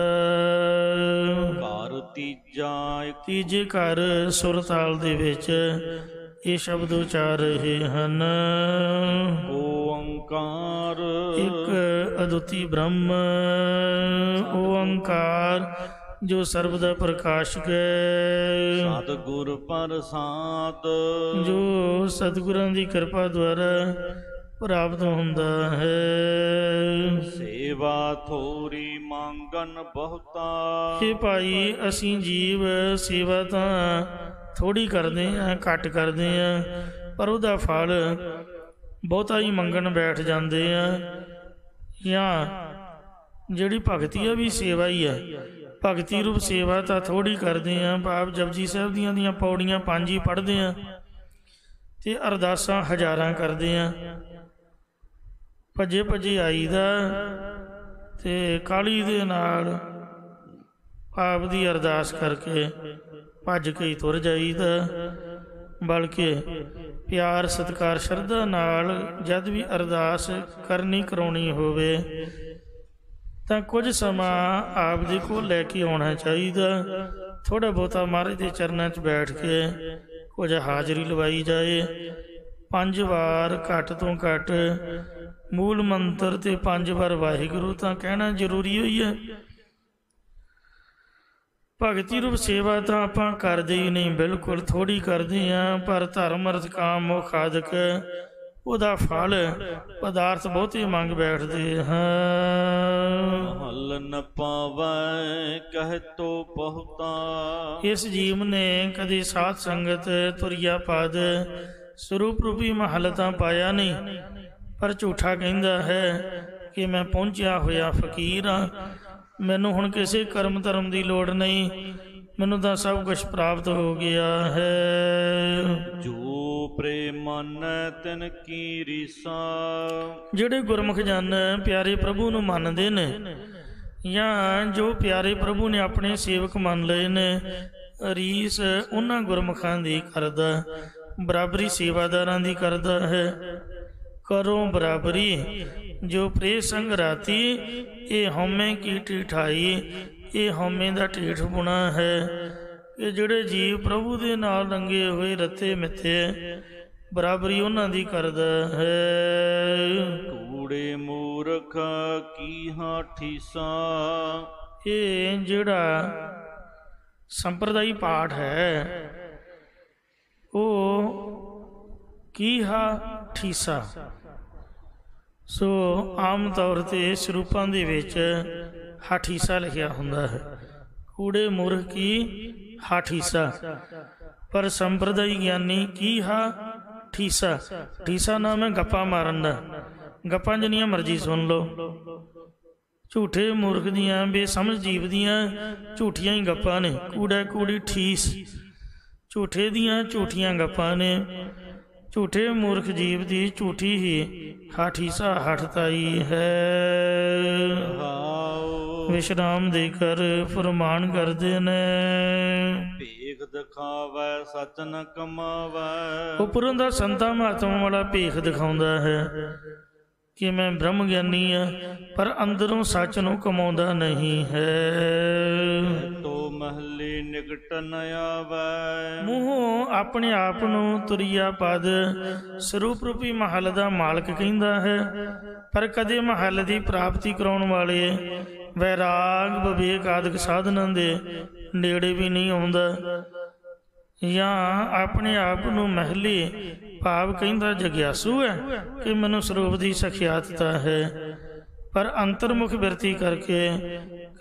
ਘਰ ਤੀਜੇ ਘਰ ਸੁਰ ਤਾਲ ਦੇ ਵਿੱਚ ਇਹ ਸ਼ਬਦ ਉਚਾਰ ਰਹੇ ਹਨ। ਓੰਕਾਰ ਇੱਕ ਅਦੁੱਤੀ ਬ੍ਰਹਮ ਓੰਕਾਰ ਜੋ ਸਰਬ ਦਾ ਪ੍ਰਕਾਸ਼ਕ ਹੈ। ਸਤਿਗੁਰ ਪ੍ਰਸਾਦ ਜੋ ਸਤਿਗੁਰਾਂ ਦੀ ਕਿਰਪਾ ਦੁਆਰਾ ਪ੍ਰਾਪਤ ਹੁੰਦਾ ਹੈ। ਸੇਵਾ ਥੋੜੀ ਮੰਗਨ ਬਹੁਤਾ, ਇਹ ਭਾਈ ਅਸੀਂ ਜੀਵ ਸੇਵਾ ਤਾਂ ਥੋੜ੍ਹੀ ਕਰਦੇ ਹਾਂ, ਘੱਟ ਕਰਦੇ ਹਾਂ, ਪਰ ਉਹਦਾ ਫਲ ਬਹੁਤਾ ਹੀ ਮੰਗਣ ਬੈਠ ਜਾਂਦੇ ਆ। ਜਾਂ ਜਿਹੜੀ ਭਗਤੀ ਆ ਵੀ ਸੇਵਾ ਹੀ ਹੈ। ਭਗਤੀ ਰੂਪ ਸੇਵਾ ਤਾਂ ਥੋੜ੍ਹੀ ਕਰਦੇ ਹਾਂ, ਭਾਵ ਜਪਜੀ ਸਾਹਿਬ ਦੀਆਂ ਪੌੜੀਆਂ 5 ਹੀ ਪੜ੍ਹਦੇ ਹਾਂ ਤੇ ਅਰਦਾਸਾਂ ਹਜ਼ਾਰਾਂ ਕਰਦੇ ਹਾਂ। ਭੱਜੇ ਆਈਦਾ ਤੇ ਕਾਹਲੀ ਦੇ ਨਾਲ ਆਪ ਦੀ ਅਰਦਾਸ ਕਰਕੇ ਭੱਜ ਕੇ ਹੀ ਤੁਰ ਜਾਈਦਾ। ਬਲਕਿ ਪਿਆਰ ਸਤਿਕਾਰ ਸ਼ਰਧਾ ਨਾਲ ਜਦ ਵੀ ਅਰਦਾਸ ਕਰਾਉਣੀ ਹੋਵੇ ਤਾਂ ਕੁਝ ਸਮਾਂ ਆਪ ਦੇ ਕੋਲ ਲੈ ਕੇ ਆਉਣਾ ਚਾਹੀਦਾ। ਥੋੜ੍ਹਾ ਬਹੁਤਾ ਮਹਾਰਾਜ ਦੇ ਚਰਨਾਂ 'ਚ ਬੈਠ ਕੇ ਕੁਝ ਹਾਜ਼ਰੀ ਲਵਾਈ ਜਾਏ। 5 ਵਾਰ ਘੱਟ ਤੋਂ ਘੱਟ ਮੂਲ ਮੰਤਰ ਤੇ 5 ਵਾਰ ਵਾਹਿਗੁਰੂ ਤਾਂ ਕਹਿਣਾ ਜ਼ਰੂਰੀ ਹੋਈ ਹੈ। ਭਗਤੀ ਰੂਪ ਸੇਵਾ ਤਾਂ ਆਪਾਂ ਕਰਦੇ ਹੀ ਨਹੀਂ, ਬਿਲਕੁਲ ਥੋੜ੍ਹੀ ਕਰਦੇ ਹਾਂ, ਪਰ ਧਰਮ ਅਰਥ ਕਾਮ ਮੋਖ ਆਦਿਕ ਉਹਦਾ ਫਲ ਪਦਾਰਥ ਬਹੁਤੇ ਮੰਗ ਬੈਠਦੇ ਹਾਂ। ਹਲ ਨ ਪਾਵੈ ਕਹਿ ਤੋ ਬਹੁਤਾ। ਇਸ ਜੀਵ ਨੇ ਕਦੇ ਸਾਧ ਸੰਗਤ ਤੁਰਿਆ ਪਦ ਸਰੂਪ ਰੂਪੀ ਮਹਲ ਤਾਂ ਪਾਇਆ ਨਹੀਂ, ਪਰ ਝੂਠਾ ਕਹਿੰਦਾ ਹੈ ਕਿ ਮੈਂ ਪਹੁੰਚਿਆ ਹੋਇਆ ਫਕੀਰ ਹਾਂ, ਮੈਨੂੰ ਹੁਣ ਕਿਸੇ ਕਰਮ ਧਰਮ ਦੀ ਲੋੜ ਨਹੀਂ, ਮੈਨੂੰ ਤਾਂ ਸਭ ਕੁਛ ਪ੍ਰਾਪਤ ਹੋ ਗਿਆ ਹੈ। ਜੋ ਪ੍ਰੇਮਾਨੈ ਤਿਨ ਕੀ ਰੀਸਾ। ਜਿਹੜੇ ਗੁਰਮੁਖ ਜਨ ਪਿਆਰੇ ਪ੍ਰਭੂ ਨੂੰ ਮੰਨਦੇ ਨੇ, ਜਾਂ ਜੋ ਪਿਆਰੇ ਪ੍ਰਭੂ ਨੇ ਆਪਣੇ ਸੇਵਕ ਮੰਨ ਲਏ ਨੇ, ਰੀਸ ਉਹਨਾਂ ਗੁਰਮੁਖਾਂ ਦੀ ਕਰਦਾ, ਬਰਾਬਰੀ ਸੇਵਾਦਾਰਾਂ ਦੀ ਕਰਦਾ ਹੈ। ਕਰੋ ਬਰਾਬਰੀ ਜੋ ਪ੍ਰੇ ਸੰਗ ਰਾਤੀ, ਇਹ ਹਉਮੈ ਕੀ ਢਿਠਾਈ, ਇਹ ਹਉਮੈ ਦਾ ਢੀਠ ਪੁਣਾ ਹੈ। ਕਿ ਜਿਹੜੇ ਜੀਵ ਪ੍ਰਭੂ ਦੇ ਨਾਲ ਰੰਗੇ ਹੋਏ ਰੱਤੇ ਮਿੱਥੇ, ਬਰਾਬਰੀ ਉਹਨਾਂ ਦੀ ਕਰਦਾ ਹੈ। ਕੂੜੇ ਮੂਰਖ ਕੀ ਹਾਠੀਸਾ। ਇਹ ਜਿਹੜਾ ਸੰਪਰਦਾਈ ਪਾਠ ਹੈ ਉਹ ਕੀ ਹਾ ਠੀਸਾ। ਸੋ ਆਮ ਤੌਰ 'ਤੇ ਸਰੂਪਾਂ ਦੇ ਵਿੱਚ ਹਾਠੀਸਾ ਲਿਖਿਆ ਹੁੰਦਾ ਹੈ, ਕੂੜੇ ਮੂਰਖ ਕੀ ਹਾਠੀਸਾ, ਪਰ ਸੰਪਰਦਾਈ ਗਿਆਨੀ ਕੀ ਹਾ ਠੀਸਾ। ਠੀਸਾ ਨਾਮ ਹੈ ਗੱਪਾਂ ਮਾਰਨ ਦਾ, ਗੱਪਾਂ ਜਿੰਨੀਆਂ ਮਰਜ਼ੀ ਸੁਣ ਲਓ। ਝੂਠੇ ਮੂਰਖ ਦੀਆਂ ਬੇਸਮਝ ਜੀਵ ਦੀਆਂ ਝੂਠੀਆਂ ਹੀ ਗੱਪਾਂ ਨੇ, ਕੂੜਾ ਕੂੜੀ ਠੀਸ ਝੂਠੇ ਦੀਆਂ ਝੂਠੀਆਂ ਗੱਪਾਂ ਨੇ। ਝੂਠੇ ਮੂਰਖ ਜੀਵ ਦੀ ਝੂਠੀ ਹੀ ਹਾਠੀਸਾ ਹਠਤਾਈ ਹੈ। ਵਿਸ਼ਰਾਮ ਦੇ ਕਰ ਫਰਮਾਨ ਕਰਦੇ ਨੇ, ਭੇਖ ਦਿਖਾਵੈ ਸਚ ਨ ਕਮਾਵੈ। ਉੱਪਰੋਂ ਦਾ ਸੰਤਾਂ ਮਹਾਤਮਾ ਵਾਲਾ ਭੇਖ ਦਿਖਾਉਂਦਾ ਹੈ ਕਿ ਮੈਂ ਬ੍ਰਹਮ ਗਿਆਨੀ ਹਾਂ, ਪਰ ਅੰਦਰੋਂ ਸੱਚ ਨੂੰ ਕਮਾਉਂਦਾ ਨਹੀਂ ਹੈ। ਤੋ ਮਹਲੇ ਨਿਕਟ ਨ ਆਵੈ। ਮੂੰਹੋਂ ਆਪਣੇ ਆਪ ਨੂੰ ਤੁਰਿਆ ਪਦ ਸਰੂਪ ਰੂਪੀ ਮਹਲ ਦਾ ਮਾਲਕ ਕਹਿੰਦਾ ਹੈ, ਪਰ ਕਦੇ ਮਹਲ ਦੀ ਪ੍ਰਾਪਤੀ ਕਰਾਉਣ ਵਾਲੇ ਵੈਰਾਗ ਵਿਵੇਕ ਆਦਿਕ ਸਾਧਨਾਂ ਦੇ ਨੇੜੇ ਵੀ ਨਹੀਂ ਆਉਂਦਾ। ਜਾਂ ਆਪਣੇ ਆਪ ਨੂੰ ਮਹਿਲੀ ਭਾਵ ਕਹਿੰਦਾ ਜਗਿਆਸੂ ਹੈ ਕਿ ਮੈਨੂੰ ਸਰੂਪ ਦੀ ਸਖਿਆਤਤਾ ਹੈ, ਪਰ ਅੰਤਰਮੁਖ ਬਿਰਤੀ ਕਰਕੇ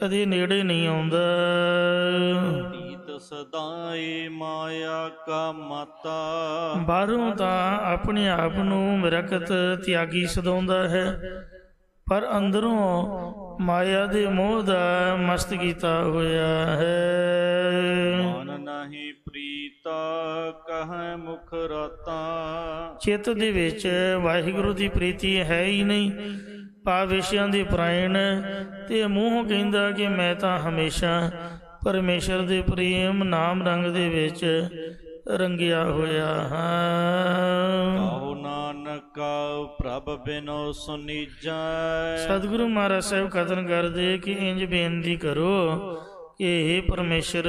ਕਦੇ ਨੇੜੇ ਨਹੀਂ ਆਉਂਦਾ। ਸਦਾਏ ਮਾਇਆ ਕਾ ਮਾਤਾ। ਬਾਹਰੋਂ ਤਾਂ ਆਪਣੇ ਆਪ ਨੂੰ ਮਿਰਕਤ ਤਿਆਗੀ ਸਦਾਉਂਦਾ ਹੈ, ਪਰ ਅੰਦਰੋਂ ਮਾਇਆ ਦੇ ਮੋਹ ਦਾ ਮਸਤ ਕੀਤਾ ਹੋਇਆ ਹੈ। ਮਨ ਨਹੀਂ ਪ੍ਰੀਤਾ ਕਹੈ ਮੁਖ ਰਾਤਾ। ਚਿੱਤ ਦੇ ਵਿੱਚ ਵਾਹਿਗੁਰੂ ਦੀ ਪ੍ਰੀਤੀ ਹੈ ਹੀ ਨਹੀਂ, ਭਾਵ ਵਿਸ਼ਿਆਂ ਦੀ ਪ੍ਰਾਇਣ, ਤੇ ਮੂੰਹੋਂ ਕਹਿੰਦਾ ਕਿ ਮੈਂ ਤਾਂ ਹਮੇਸ਼ਾ ਪਰਮੇਸ਼ਰ ਦੇ ਪ੍ਰੇਮ ਨਾਮ ਰੰਗ ਦੇ ਵਿੱਚ ਰੰਗਿਆ ਹੋਇਆ ਹਾਂ। ਕਹੋ ਨਾਨਕ ਪ੍ਰਭ ਬਿਨੋ ਸੁਨੀਜੈ। ਸਤਿਗੁਰੂ ਮਹਾਰਾਜ ਸਾਹਿਬ ਕਥਨ ਕਰਦੇ ਕਿ ਇੰਜ ਬੇਨਤੀ ਕਰੋ ਕਿ ਹੇ ਪਰਮੇਸ਼ਰ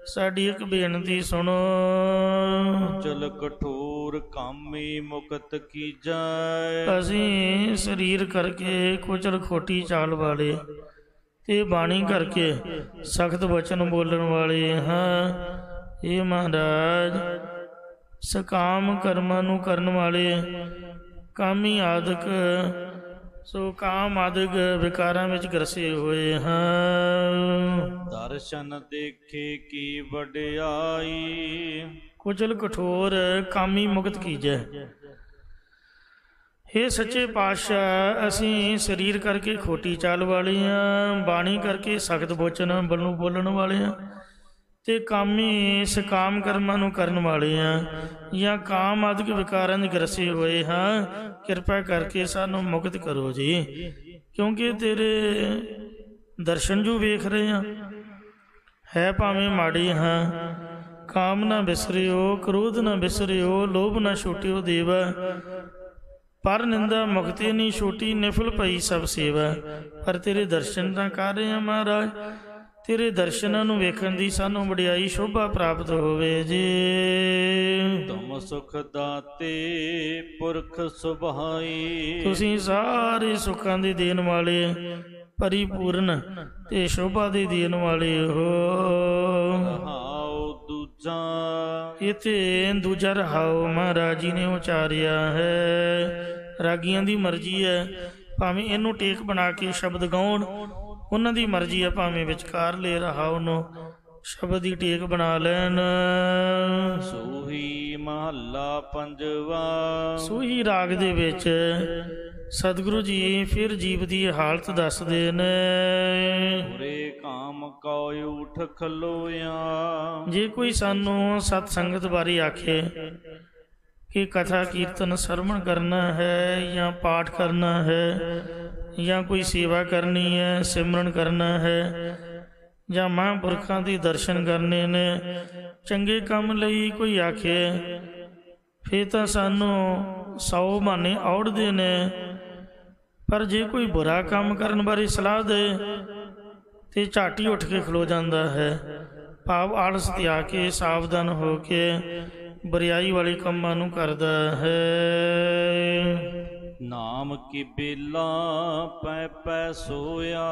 ਸਾਡੀ ਇੱਕ ਬੇਨਤੀ ਸੁਣੋ। ਚਲ ਕਠੋਰ ਕਾਮੀ ਮੁਕਤ ਕੀਜੈ। ਅਸੀਂ ਸਰੀਰ ਕਰਕੇ ਕੁਚਲ ਖੋਟੀ ਚਾਲ ਵਾਲੇ ਤੇ ਬਾਣੀ ਕਰਕੇ ਸਖਤ ਵਚਨ ਬੋਲਣ ਵਾਲੇ ਹਾਂ। ਇਹ ਮਹਾਰਾਜ ਸਕਾਮ ਕਰਮਾਂ ਨੂੰ ਕਰਨ ਵਾਲੇ ਕਾਮੀ ਆਦਿਕ, ਸੋ ਕਾਮ ਆਦਿਕ ਵਿਕਾਰਾਂ ਵਿੱਚ ਗਰਸੇ ਹੋਏ ਹਾਂ। ਦਰਸ਼ਨ ਦੇਖੇ ਕੀ ਵਡਿਆਈ। ਕੁਚਲ ਕਠੋਰ ਕਾਮੀ ਮੁਕਤ ਕੀਜੈ। ਹੇ ਸੱਚੇ ਪਾਤਸ਼ਾਹ, ਅਸੀਂ ਸਰੀਰ ਕਰਕੇ ਖੋਟੀ ਚਾਲ ਵਾਲੇ ਹਾਂ, ਬਾਣੀ ਕਰਕੇ ਸਖਤ ਬਚਨ ਬੋਲਣ ਵਾਲੇ ਹਾਂ, ਤੇ ਕਾਮੀ ਸਕਾਮ ਕਰਮਾਂ ਨੂੰ ਕਰਨ ਵਾਲੇ ਹਾਂ, ਜਾਂ ਕਾਮ ਆਦਿਕ ਵਿਕਾਰਾਂ ਦੇ ਗਰਸੇ ਹੋਏ ਹਾਂ। ਕਿਰਪਾ ਕਰਕੇ ਸਾਨੂੰ ਮੁਕਤ ਕਰੋ ਜੀ, ਕਿਉਂਕਿ ਤੇਰੇ ਦਰਸ਼ਨ ਜੋ ਵੇਖ ਰਹੇ ਹਾਂ, ਹੈ ਭਾਵੇਂ ਮਾੜੇ ਹਾਂ। ਕਾਮ ਨਾ ਬਿਸਰਿਓ, ਕ੍ਰੋਧ ਨਾ ਬਿਸਰਿਓ, ਲੋਭ ਨਾ ਛੋਟਿਓ ਦੇਵਾ, ਪਰ ਨਿੰਦਾ ਮੁਕਤੀ ਨਹੀਂ ਛੋਟੀ, ਨਿਫਲ ਪਈ ਸਭ ਸੇਵਾ। ਪਰ ਤੇਰੇ ਦਰਸ਼ਨ ਤਾਂ ਕਰ ਰਹੇ ਹਾਂ ਮਹਾਰਾਜ, ਤੇਰੇ ਦਰਸ਼ਨਾਂ ਨੂੰ ਵੇਖਣ ਦੀ ਸਾਨੂੰ ਵਡਿਆਈ ਸ਼ੋਭਾ ਪ੍ਰਾਪਤ ਹੋਵੇ ਜੀ। ਤੁਮ ਸੁਖ ਦਾਤੇ ਪੁਰਖ ਸੁਭਾਈ। ਤੁਸੀਂ ਸਾਰੇ ਸੁੱਖਾਂ ਦੇ ਦੇਣ ਵਾਲੇ, ਪਰਿਪੂਰਨ ਤੇ ਸ਼ੋਭਾ ਦੇ ਦੇਣ ਵਾਲੇ ਹੋ। ਇੱਥੇ ਦੂਜਾ ਰਹਾਉ ਮਹਾਰਾਜ ਜੀ ਨੇ ਉਚਾਰਿਆ ਹੈ। ਰਾਗੀਆਂ ਦੀ ਮਰਜ਼ੀ ਹੈ, ਭਾਵੇਂ ਇਹਨੂੰ ਟੇਕ ਬਣਾ ਕੇ ਸ਼ਬਦ ਗਾਉਣ, ਉਹਨਾਂ ਦੀ ਮਰਜ਼ੀ ਹੈ, ਭਾਵੇਂ ਵਿਚਕਾਰ ਲੈ ਰਹਾਉ ਨੂੰ ਸ਼ਬਦ ਦੀ ਟੇਕ ਬਣਾ ਲੈਣ। ਸੂਹੀ ਮਹੱਲਾ ਪੰਜਵਾ। ਸੂਹੀ ਰਾਗ ਦੇ ਵਿੱਚ ਸਤਿਗੁਰੂ ਜੀ ਫਿਰ ਜੀਵ ਦੀ ਹਾਲਤ ਦੱਸਦੇ ਨੇ। ਪੂਰੇ ਕਾਮ ਕਉ ਊਠ ਖਲੋਇਆ। ਜੇ ਕੋਈ ਸਾਨੂੰ ਸਤ ਸੰਗਤ ਬਾਰੇ ਆਖੇ ਕਿ ਕਥਾ ਕੀਰਤਨ ਸਰਵਣ ਕਰਨਾ ਹੈ ਜਾਂ ਪਾਠ ਕਰਨਾ ਹੈ ਜਾਂ ਕੋਈ ਸੇਵਾ ਕਰਨੀ ਹੈ, ਸਿਮਰਨ ਕਰਨਾ ਹੈ ਜਾਂ ਮਹਾਂਪੁਰਖਾਂ ਦੇ ਦਰਸ਼ਨ ਕਰਨੇ ਨੇ, ਚੰਗੇ ਕੰਮ ਲਈ ਕੋਈ ਆਖੇ, ਫਿਰ ਤਾਂ ਸਾਨੂੰ 100 ਬਹਾਨੇ ਔੜਦੇ ਨੇ। ਪਰ ਜੇ ਕੋਈ ਬੁਰਾ ਕੰਮ ਕਰਨ ਬਾਰੇ ਸਲਾਹ ਦੇ ਤੇ ਝੱਟ ਹੀ ਉੱਠ ਕੇ ਖਲੋ ਜਾਂਦਾ ਹੈ। ਭਾਵ ਆਲਸ ਤਿਆਗ ਕੇ ਸਾਵਧਾਨ ਹੋ ਕੇ ਬਰਿਆਈ ਵਾਲੇ ਕੰਮਾਂ ਨੂੰ ਕਰਦਾ ਹੈ। ਨਾਮ ਕੀ ਬੇਲਾ ਪੈ ਪੈ ਸੋਇਆ।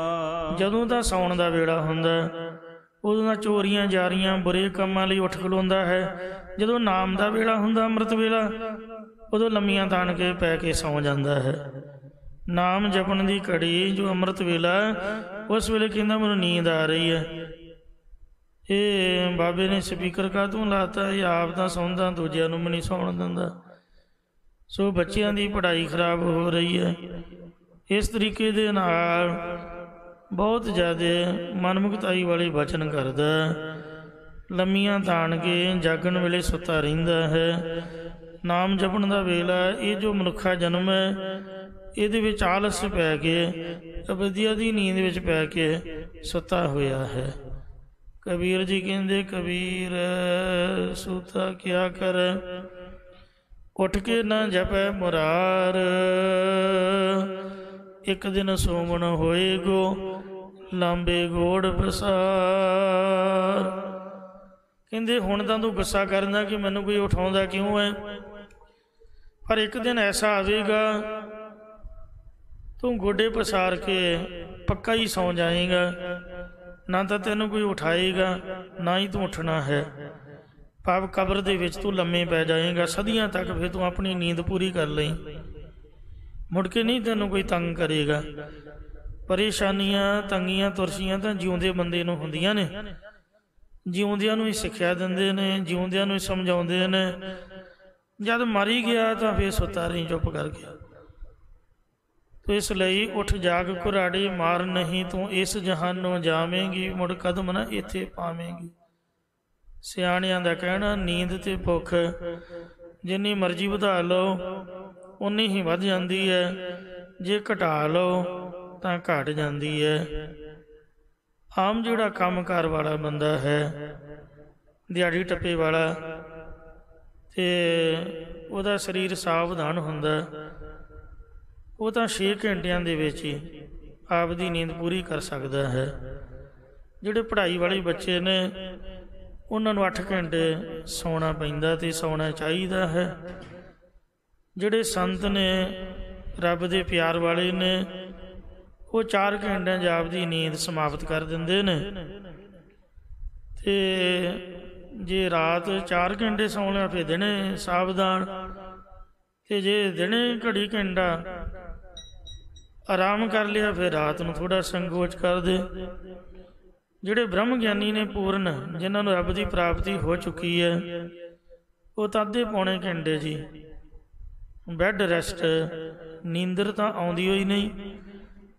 ਜਦੋਂ ਦਾ ਸੌਣ ਦਾ ਵੇਲਾ ਹੁੰਦਾ ਉਦੋਂ ਦਾ ਚੋਰੀਆਂ ਜਾਰੀਆਂ ਬੁਰੇ ਕੰਮਾਂ ਲਈ ਉੱਠ ਖਲੋਂਦਾ ਹੈ। ਜਦੋਂ ਨਾਮ ਦਾ ਵੇਲਾ ਹੁੰਦਾ, ਅੰਮ੍ਰਿਤ ਵੇਲਾ, ਉਦੋਂ ਲੰਮੀਆਂ ਤਾਣ ਕੇ ਪੈ ਕੇ ਸੌਂ ਜਾਂਦਾ ਹੈ। ਨਾਮ ਜਪਣ ਦੀ ਘੜੀ ਜੋ ਅੰਮ੍ਰਿਤ ਵੇਲਾ, ਉਸ ਵੇਲੇ ਕਹਿੰਦਾ ਮੈਨੂੰ ਨੀਂਦ ਆ ਰਹੀ ਹੈ। ਇਹ ਬਾਬੇ ਨੇ ਸਪੀਕਰ ਕਾਹਤੋਂ ਲਾਤਾ? ਇਹ ਆਪ ਤਾਂ ਸੌਂਦਾ, ਦੂਜਿਆਂ ਨੂੰ ਵੀ ਨਹੀਂ ਸੌਣ ਦਿੰਦਾ। ਸੋ ਬੱਚਿਆਂ ਦੀ ਪੜ੍ਹਾਈ ਖਰਾਬ ਹੋ ਰਹੀ ਹੈ। ਇਸ ਤਰੀਕੇ ਦੇ ਨਾਲ ਬਹੁਤ ਜ਼ਿਆਦਾ ਮਨਮੁਖਤਾਈ ਵਾਲੇ ਬਚਨ ਕਰਦਾ, ਲੰਮੀਆਂ ਤਾਣ ਕੇ ਜਾਗਣ ਵੇਲੇ ਸੁੱਤਾ ਰਹਿੰਦਾ ਹੈ। ਨਾਮ ਜਪਣ ਦਾ ਵੇਲਾ, ਇਹ ਜੋ ਮਨੁੱਖਾ ਜਨਮ ਹੈ, ਇਹਦੇ ਵਿੱਚ ਆਲਸ ਪੈ ਕੇ, ਅਵਿਦਿਆ ਦੀ ਨੀਂਦ ਵਿੱਚ ਪੈ ਕੇ ਸੁੱਤਾ ਹੋਇਆ ਹੈ। ਕਬੀਰ ਜੀ ਕਹਿੰਦੇ, ਕਬੀਰ ਸੂਤਾ ਕਿਆ ਕਰ, ਉੱਠ ਕੇ ਨਾ ਜਪੈ ਮੁਰਾਰ, ਇੱਕ ਦਿਨ ਸੋਮਣ ਹੋਏਗੋ ਲਾਂਬੇ ਗੋੜ ਪ੍ਰਸਾਰ। ਕਹਿੰਦੇ ਹੁਣ ਤਾਂ ਤੂੰ ਗੁੱਸਾ ਕਰਦਾ ਕਿ ਮੈਨੂੰ ਕੋਈ ਉਠਾਉਂਦਾ ਕਿਉਂ ਹੈ, ਪਰ ਇੱਕ ਦਿਨ ਐਸਾ ਆਵੇਗਾ ਤੂੰ ਗੋਡੇ ਪਸਾਰ ਕੇ ਪੱਕਾ ਹੀ ਸੌਂ ਜਾਏਗਾ। ਨਾ ਤਾਂ ਤੈਨੂੰ ਕੋਈ ਉਠਾਏਗਾ, ਨਾ ਹੀ ਤੂੰ ਉੱਠਣਾ ਹੈ। ਭਾਵ ਕਬਰ ਦੇ ਵਿੱਚ ਤੂੰ ਲੰਮੇ ਪੈ ਜਾਏਗਾ ਸਦੀਆਂ ਤੱਕ। ਫਿਰ ਤੂੰ ਆਪਣੀ ਨੀਂਦ ਪੂਰੀ ਕਰ ਲਈ, ਮੁੜ ਕੇ ਨਹੀਂ ਤੈਨੂੰ ਕੋਈ ਤੰਗ ਕਰੇਗਾ। ਪਰੇਸ਼ਾਨੀਆਂ, ਤੰਗੀਆਂ, ਤੁਰਸ਼ੀਆਂ ਤਾਂ ਜਿਉਂਦੇ ਬੰਦੇ ਨੂੰ ਹੁੰਦੀਆਂ ਨੇ। ਜਿਉਂਦਿਆਂ ਨੂੰ ਹੀ ਸਿੱਖਿਆ ਦਿੰਦੇ ਨੇ, ਜਿਉਂਦਿਆਂ ਨੂੰ ਹੀ ਸਮਝਾਉਂਦੇ ਨੇ। ਜਦ ਮਰ ਹੀ ਗਿਆ ਤਾਂ ਫਿਰ ਸੁੱਤਾ ਰਹੀ ਚੁੱਪ ਕਰਕੇ। ਤੋ ਇਸ ਲਈ ਉੱਠ ਜਾਗ ਕੁਰਾੜੇ, ਮਾਰ ਨਹੀਂ ਤੂੰ ਇਸ ਜਹਾਨੋਂ ਜਾਵੇਂਗੀ, ਮੁੜ ਕਦਮ ਨਾ ਇੱਥੇ ਪਾਵੇਂਗੀ। ਸਿਆਣਿਆਂ ਦਾ ਕਹਿਣਾ, ਨੀਂਦ ਤੇ ਭੁੱਖ ਜਿੰਨੀ ਮਰਜ਼ੀ ਵਧਾ ਲਓ ਉਨੀ ਹੀ ਵੱਧ ਜਾਂਦੀ ਹੈ, ਜੇ ਘਟਾ ਲਓ ਤਾਂ ਘਟ ਜਾਂਦੀ ਹੈ। ਆਮ ਜਿਹੜਾ ਕੰਮਕਾਰ ਵਾਲਾ ਬੰਦਾ ਹੈ, ਦਿਹਾੜੀ ਟੱਪੇ ਵਾਲਾ, ਤੇ ਉਹਦਾ ਸਰੀਰ ਸਾਵਧਾਨ ਹੁੰਦਾ, ਉਹ ਤਾਂ 6 ਘੰਟਿਆਂ ਦੇ ਵਿੱਚ ਹੀ ਆਪਦੀ ਨੀਂਦ ਪੂਰੀ ਕਰ ਸਕਦਾ ਹੈ। ਜਿਹੜੇ ਪੜ੍ਹਾਈ ਵਾਲੇ ਬੱਚੇ ਨੇ ਉਹਨਾਂ ਨੂੰ 8 ਘੰਟੇ ਸੌਣਾ ਪੈਂਦਾ ਤੇ ਸੌਣਾ ਚਾਹੀਦਾ ਹੈ। ਜਿਹੜੇ ਸੰਤ ਨੇ, ਰੱਬ ਦੇ ਪਿਆਰ ਵਾਲੇ ਨੇ, ਉਹ 4 ਘੰਟਿਆਂ 'ਚ ਆਪਦੀ ਨੀਂਦ ਸਮਾਪਤ ਕਰ ਦਿੰਦੇ ਨੇ। ਤੇ ਜੇ ਰਾਤ 4 ਘੰਟੇ ਸੌਂ ਲਿਆ ਫਿਰ ਦਿਨੇ ਸਾਵਧਾਨ, ਤੇ ਜੇ ਦਿਨੇ ਘੜੀ ਘੰਟਾ ਆਰਾਮ ਕਰ ਲਿਆ ਫਿਰ ਰਾਤ ਨੂੰ ਥੋੜ੍ਹਾ ਸੰਕੋਚ ਕਰ ਦੇ। ਜਿਹੜੇ ਬ੍ਰਹਮ ਗਿਆਨੀ ਨੇ ਪੂਰਨ, ਜਿਨ੍ਹਾਂ ਨੂੰ ਰੱਬ ਦੀ ਪ੍ਰਾਪਤੀ ਹੋ ਚੁੱਕੀ ਹੈ, ਉਹ ਤਾਂ ਅੱਧੇ ਪੌਣੇ ਘੰਟੇ ਜੀ ਬੈੱਡ ਰੈਸਟ, ਨੀਂਦਰ ਤਾਂ ਆਉਂਦੀ ਹੋਈ ਨਹੀਂ।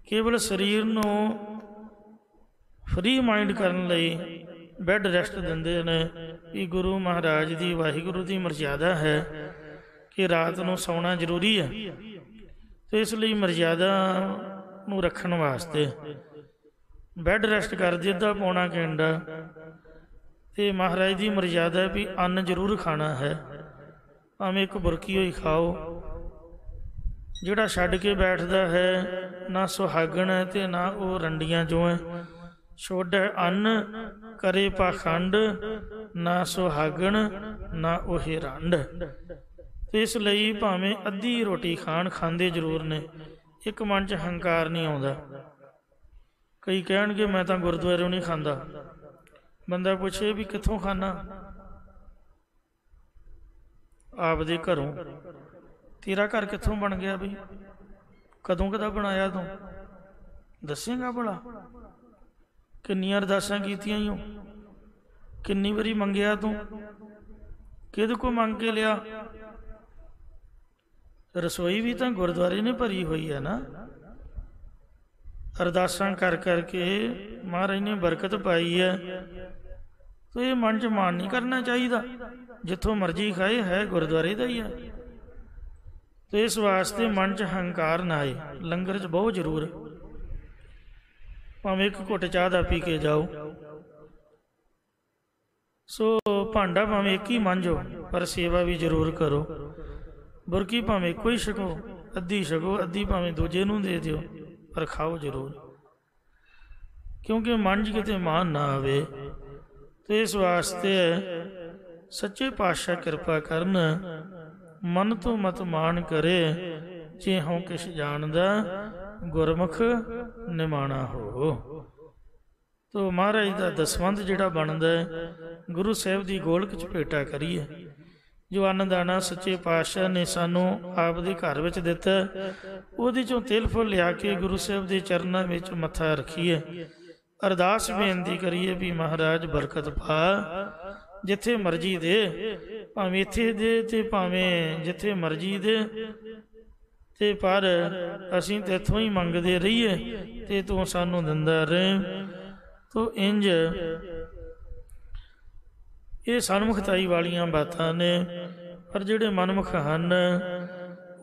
ਕੇਵਲ ਸਰੀਰ ਨੂੰ ਫਰੀ ਮਾਈਂਡ ਕਰਨ ਲਈ ਬੈੱਡ ਰੈਸਟ ਦਿੰਦੇ ਨੇ। ਇਹ ਗੁਰੂ ਮਹਾਰਾਜ ਦੀ, ਵਾਹਿਗੁਰੂ ਦੀ ਮਰਜ਼ਾਦਾ ਹੈ ਕਿ ਰਾਤ ਨੂੰ ਸੌਣਾ ਜ਼ਰੂਰੀ ਹੈ। ਤੇ ਇਸ ਲਈ ਮਰਜ਼ਾਦਾ ਨੂੰ ਰੱਖਣ ਵਾਸਤੇ ਬੈੱਡ ਰੈਸਟ ਕਰਦੇ ਅੱਧਾ ਪੌਣਾ ਘੰਟਾ। ਤੇ ਮਹਾਰਾਜ ਦੀ ਮਰਜ਼ਾਦਾ ਵੀ ਅੰਨ ਜ਼ਰੂਰ ਖਾਣਾ ਹੈ, ਭਾਵੇਂ ਇੱਕ ਬੁਰਕੀ ਹੋਈ ਖਾਓ। ਜਿਹੜਾ ਛੱਡ ਕੇ ਬੈਠਦਾ ਹੈ, ਨਾ ਸੁਹਾਗਣ ਹੈ ਤੇ ਨਾ ਉਹ ਰੰਡੀਆਂ ਚੋਂ ਹੈ। ਛੋੜੈ ਅੰਨ ਕਰੇ ਪਾਖੰਡ, ਨਾ ਸੁਹਾਗਣ ਨਾ ਉਹ ਰੰਡ। ਤੇ ਇਸ ਲਈ ਭਾਵੇਂ ਅੱਧੀ ਰੋਟੀ ਖਾਂਦੇ ਜ਼ਰੂਰ ਨੇ, ਇੱਕ ਮਨ 'ਚ ਹੰਕਾਰ ਨਹੀਂ ਆਉਂਦਾ। ਕਈ ਕਹਿਣਗੇ ਮੈਂ ਤਾਂ ਗੁਰਦੁਆਰਿਓਂ ਨਹੀਂ ਖਾਂਦਾ। ਬੰਦਾ ਪੁੱਛੇ ਵੀ ਕਿੱਥੋਂ ਖਾਣਾ? ਆਪਦੇ ਘਰੋਂ। ਤੇਰਾ ਘਰ ਕਿੱਥੋਂ ਬਣ ਗਿਆ ਬਈ? ਕਦੋਂ ਕਦਾ ਬਣਾਇਆ ਤੂੰ? ਦੱਸੇਗਾ ਭਲਾ? ਕਿੰਨੀਆਂ ਅਰਦਾਸਾਂ ਕੀਤੀਆਂ ਈ? ਕਿੰਨੀ ਵਾਰੀ ਮੰਗਿਆ ਤੂੰ? ਕਿਹਦੇ ਕੋਲ ਮੰਗ ਕੇ ਲਿਆ? ਰਸੋਈ ਵੀ ਤਾਂ ਗੁਰਦੁਆਰੇ ਨੇ ਭਰੀ ਹੋਈ ਹੈ ਨਾ। ਅਰਦਾਸਾਂ ਕਰ ਕਰਕੇ ਮਹਾਰਾਜ ਨੇ ਬਰਕਤ ਪਾਈ ਹੈ। ਤੋ ਇਹ ਮਨ 'ਚ ਮਾਣ ਨਹੀਂ ਕਰਨਾ ਚਾਹੀਦਾ। ਜਿੱਥੋਂ ਮਰਜ਼ੀ ਖਾਏ, ਹੈ ਗੁਰਦੁਆਰੇ ਦਾ ਹੀ ਹੈ। ਤੋ ਇਸ ਵਾਸਤੇ ਮਨ 'ਚ ਹੰਕਾਰ ਨਾ ਆਏ। ਲੰਗਰ 'ਚ ਬਹੁਤ ਜ਼ਰੂਰ, ਭਾਵੇਂ ਇੱਕ ਘੁੱਟ ਚਾਹ ਦਾ ਪੀ ਕੇ ਜਾਓ। ਸੋ ਭਾਂਡਾ ਭਾਵੇਂ ਇੱਕ ਹੀ ਮਾਂਜੋ, ਪਰ ਸੇਵਾ ਵੀ ਜ਼ਰੂਰ ਕਰੋ। ਬੁਰਕੀ ਭਾਵੇਂ ਇੱਕੋ ਹੀ ਛਕੋ, ਅੱਧੀ ਛਕੋ, ਅੱਧੀ ਭਾਵੇਂ ਦੂਜੇ ਨੂੰ ਦੇ ਦਿਓ, ਪਰ ਖਾਓ ਜ਼ਰੂਰ, ਕਿਉਂਕਿ ਮਨ 'ਚ ਕਿਤੇ ਮਾਨ ਨਾ ਆਵੇ। ਤੇ ਇਸ ਵਾਸਤੇ ਸੱਚੇ ਪਾਤਸ਼ਾਹ ਕਿਰਪਾ ਕਰਨ, ਮਨ ਤੋਂ ਮਤ ਮਾਣ ਕਰੇ, ਜੇ ਹਉ ਕਿਛ ਜਾਣਦਾ ਗੁਰਮੁਖ ਨਿਮਾਣਾ ਹੋ। ਤੋ ਮਹਾਰਾਜ ਦਾ ਦਸਵੰਧ ਜਿਹੜਾ ਬਣਦਾ ਹੈ, ਗੁਰੂ ਸਾਹਿਬ ਦੀ ਗੋਲਕ 'ਚ ਭੇਟਾ ਕਰੀਏ। ਜੋ ਅੰਨ ਦਾਣਾ ਸੱਚੇ ਪਾਤਸ਼ਾਹ ਨੇ ਸਾਨੂੰ ਆਪ ਦੇ ਘਰ ਵਿੱਚ ਦਿੱਤਾ, ਉਹਦੇ 'ਚੋਂ ਤਿਲ ਫੁੱਲ ਲਿਆ ਕੇ ਗੁਰੂ ਸਾਹਿਬ ਦੇ ਚਰਨਾਂ ਵਿੱਚ ਮੱਥਾ ਰੱਖੀਏ। ਅਰਦਾਸ ਬੇਨਤੀ ਕਰੀਏ ਵੀ ਮਹਾਰਾਜ ਬਰਕਤ ਪਾ, ਜਿੱਥੇ ਮਰਜ਼ੀ ਦੇ, ਭਾਵੇਂ ਇੱਥੇ ਦੇ ਤੇ ਭਾਵੇਂ ਜਿੱਥੇ ਮਰਜ਼ੀ ਦੇ, ਤੇ ਪਰ ਅਸੀਂ ਤੇਥੋਂ ਹੀ ਮੰਗਦੇ ਰਹੀਏ ਤੇ ਤੂੰ ਸਾਨੂੰ ਦਿੰਦਾ ਰਹੇ। ਤੋ ਇੰਜ ਇਹ ਸਨਮੁਖਤਾਈ ਵਾਲੀਆਂ ਬਾਤਾਂ ਨੇ। ਪਰ ਜਿਹੜੇ ਮਨਮੁਖ ਹਨ,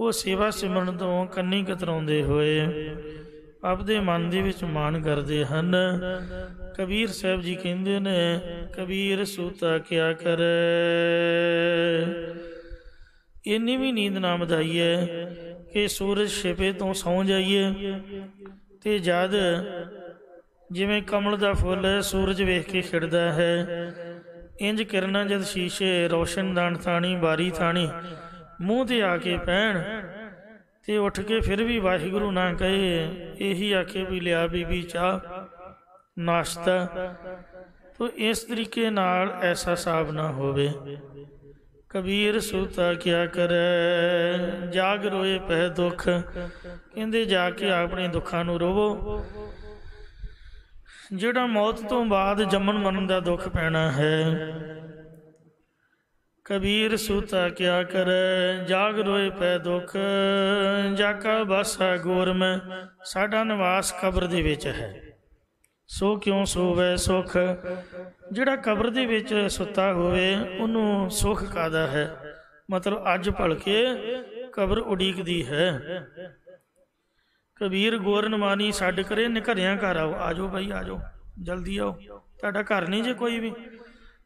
ਉਹ ਸੇਵਾ ਸਿਮਰਨ ਤੋਂ ਕੰਨੀ ਕਤਰਾਉਂਦੇ ਹੋਏ ਆਪਦੇ ਮਨ ਦੇ ਵਿੱਚ ਮਾਣ ਕਰਦੇ ਹਨ। ਕਬੀਰ ਸਾਹਿਬ ਜੀ ਕਹਿੰਦੇ ਨੇ, ਕਬੀਰ ਸੂਤਾ ਕਿਆ ਕਰੇ, ਇੰਨੀ ਵੀ ਨੀਂਦ ਨਾ ਵਧਾਈਏ ਕਿ ਸੂਰਜ ਛਿਪੇ ਤੋਂ ਸੌਂ ਜਾਈਏ। ਤੇ ਜਦ ਜਿਵੇਂ ਕਮਲ ਦਾ ਫੁੱਲ ਸੂਰਜ ਵੇਖ ਕੇ ਖਿੜਦਾ ਹੈ, ਇੰਜ ਕਿਰਨਾਂ ਜਦ ਸ਼ੀਸ਼ੇ ਰੋਸ਼ਨਦਾਨ ਥਾਣੀ ਬਾਰੀ ਥਾਣੀ ਮੂੰਹ 'ਤੇ ਆ ਕੇ ਪੈਣ, ਤੇ ਉੱਠ ਕੇ ਫਿਰ ਵੀ ਵਾਹਿਗੁਰੂ ਨਾ ਕਹੇ, ਇਹੀ ਆਖੇ ਵੀ ਲਿਆ ਬੀਬੀ ਚਾਹ ਨਾਸ਼ਤਾ। ਤੋ ਇਸ ਤਰੀਕੇ ਨਾਲ ਐਸਾ ਹਿਸਾਬ ਨਾ ਹੋਵੇ। ਕਬੀਰ ਸੂਤਾ ਕਿਆ ਕਰੇ, ਜਾਗ ਰੋਏ ਪੈ ਦੁੱਖ, ਕਹਿੰਦੇ ਜਾ ਕੇ ਆਪਣੇ ਦੁੱਖਾਂ ਨੂੰ ਰੋਵੋ। ਜਿਹੜਾ ਮੌਤ ਤੋਂ ਬਾਅਦ ਜੰਮਣ ਮਰਨ ਦਾ ਦੁੱਖ ਪੈਣਾ ਹੈ, ਕਬੀਰ ਸੂਤਾ ਕਿਆ ਕਰੇ, ਜਾਗ ਰੋਏ ਪੈ ਦੁੱਖ, ਜਾਕਾ ਬਾਸਾ ਗੋਰ ਮੈਂ, ਸਾਡਾ ਨਿਵਾਸ ਕਬਰ ਦੇ ਵਿੱਚ ਹੈ, ਸੋ ਕਿਉਂ ਸੋਵੇ ਸੁੱਖ। ਜਿਹੜਾ ਕਬਰ ਦੇ ਵਿੱਚ ਸੁੱਤਾ ਹੋਵੇ, ਉਹਨੂੰ ਸੁੱਖ ਕਾਹਦਾ ਹੈ? ਮਤਲਬ ਅੱਜ ਭਲਕੇ ਕਬਰ ਉਡੀਕਦੀ ਹੈ। ਕਬੀਰ ਗੋਰ ਨਮਾਨੀ ਛੱਡ ਕਰੇ, ਨਿਘਰਿਆਂ ਘਰ ਆਓ। ਆ ਜਾਓ ਬਾਈ, ਆ ਜਾਓ, ਜਲਦੀ ਆਓ। ਤੁਹਾਡਾ ਘਰ ਨਹੀਂ ਜੇ ਕੋਈ ਵੀ।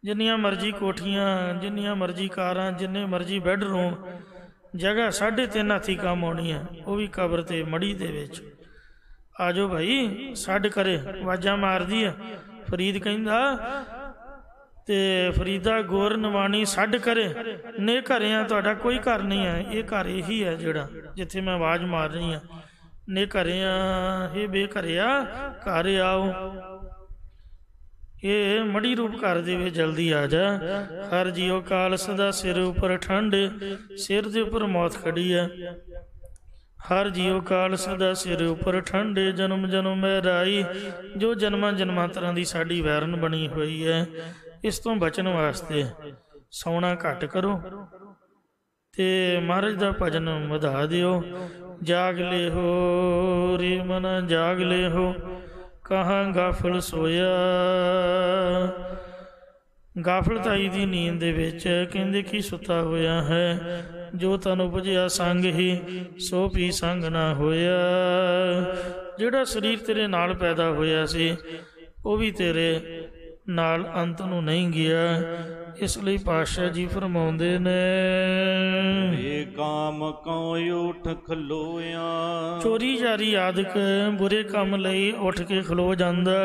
ਜਿੰਨੀਆਂ ਮਰਜ਼ੀ ਕੋਠੀਆਂ, ਜਿੰਨੀਆਂ ਮਰਜ਼ੀ ਕਾਰਾਂ, ਜਿੰਨੇ ਮਰਜ਼ੀ ਬੈੱਡਰੂਮ, ਜਗ੍ਹਾ 3.5 ਹਾਥੀ ਕੰਮ ਆਉਣੀ ਹੈ, ਉਹ ਵੀ ਕਬਰ ਤੇ ਮੜੀ ਦੇ ਵਿੱਚ। ਆ ਜਾਓ ਭਾਈ, ਛੱਡ ਕਰੇ, ਆਵਾਜ਼ਾਂ ਮਾਰਦੀ ਹੈ। ਫਰੀਦ ਕਹਿੰਦਾ, ਤੇ ਫਰੀਦਾ ਗੋਰ ਨਵਾਣੀ ਛੱਡ ਕਰੇ, ਨੇ ਘਰਿਆਂ ਤੁਹਾਡਾ ਕੋਈ ਘਰ ਨਹੀਂ ਹੈ। ਇਹ ਘਰ ਇਹੀ ਹੈ ਜਿਹੜਾ ਜਿੱਥੇ ਮੈਂ ਆਵਾਜ਼ ਮਾਰ ਰਹੀ ਹਾਂ। ਨੇ ਘਰਿਆਂ ਹੇ ਬੇਘਰਿਆ ਘਰ ਆਓ। ਇਹ ਮੜੀ ਰੂਪ ਘਰ ਦੇ ਵਿੱਚ ਜਲਦੀ ਆ ਜਾ। ਹਰ ਜੀਓ ਕਾਲ ਸਦਾ ਸਿਰ ਉੱਪਰ ਠੰਡ, ਸਿਰ ਦੇ ਉੱਪਰ ਮੌਤ ਖੜੀ ਹੈ। ਹਰ ਜੀਓ ਕਾਲ ਸਦਾ ਸਿਰ ਉੱਪਰ ਠੰਡ, ਜਨਮ ਜਨਮ ਮਹਿਰਾਈ, ਜੋ ਜਨਮਾਂ ਜਨਮਾਂਤਰਾਂ ਦੀ ਸਾਡੀ ਵੈਰਨ ਬਣੀ ਹੋਈ ਹੈ। ਇਸ ਤੋਂ ਬਚਣ ਵਾਸਤੇ ਸੌਣਾ ਘੱਟ ਕਰੋ ਤੇ ਮਹਾਰਾਜ ਦਾ ਭਜਨ ਵਧਾ ਦਿਓ। ਜਾਗ ਲੈ ਹੋ ਰੇ ਮਨਾ ਜਾਗ ਲੈ ਹੋ, ਕਹਾਂ ਗਾਫਲ ਸੋਇਆ। ਗਾਫਲਤਾਈ ਦੀ ਨੀਂਦ ਦੇ ਵਿੱਚ ਕਹਿੰਦੇ ਕੀ ਸੁੱਤਾ ਹੋਇਆ ਹੈ। ਜੋ ਤਨ ਉਪਜਿਆ ਸੰਗ ਹੀ, ਸੋ ਵੀ ਸੰਗ ਨਾ ਹੋਇਆ। ਜਿਹੜਾ ਸਰੀਰ ਤੇਰੇ ਨਾਲ ਪੈਦਾ ਹੋਇਆ ਸੀ, ਉਹ ਵੀ ਤੇਰੇ ਨਾਲ ਅੰਤ ਨੂੰ ਨਹੀਂ ਗਿਆ। ਇਸ ਲਈ ਪਾਤਸ਼ਾਹ ਜੀ ਫਰਮਾਉਂਦੇ ਨੇ, ਏ ਕਾਮ ਕਉ ਉਠ ਖਲੋਇਆ। ਚੋਰੀ ਜਾਰੀ ਆਦਿਕ ਬੁਰੇ ਕੰਮ ਲਈ ਉੱਠ ਕੇ ਖਲੋ ਜਾਂਦਾ।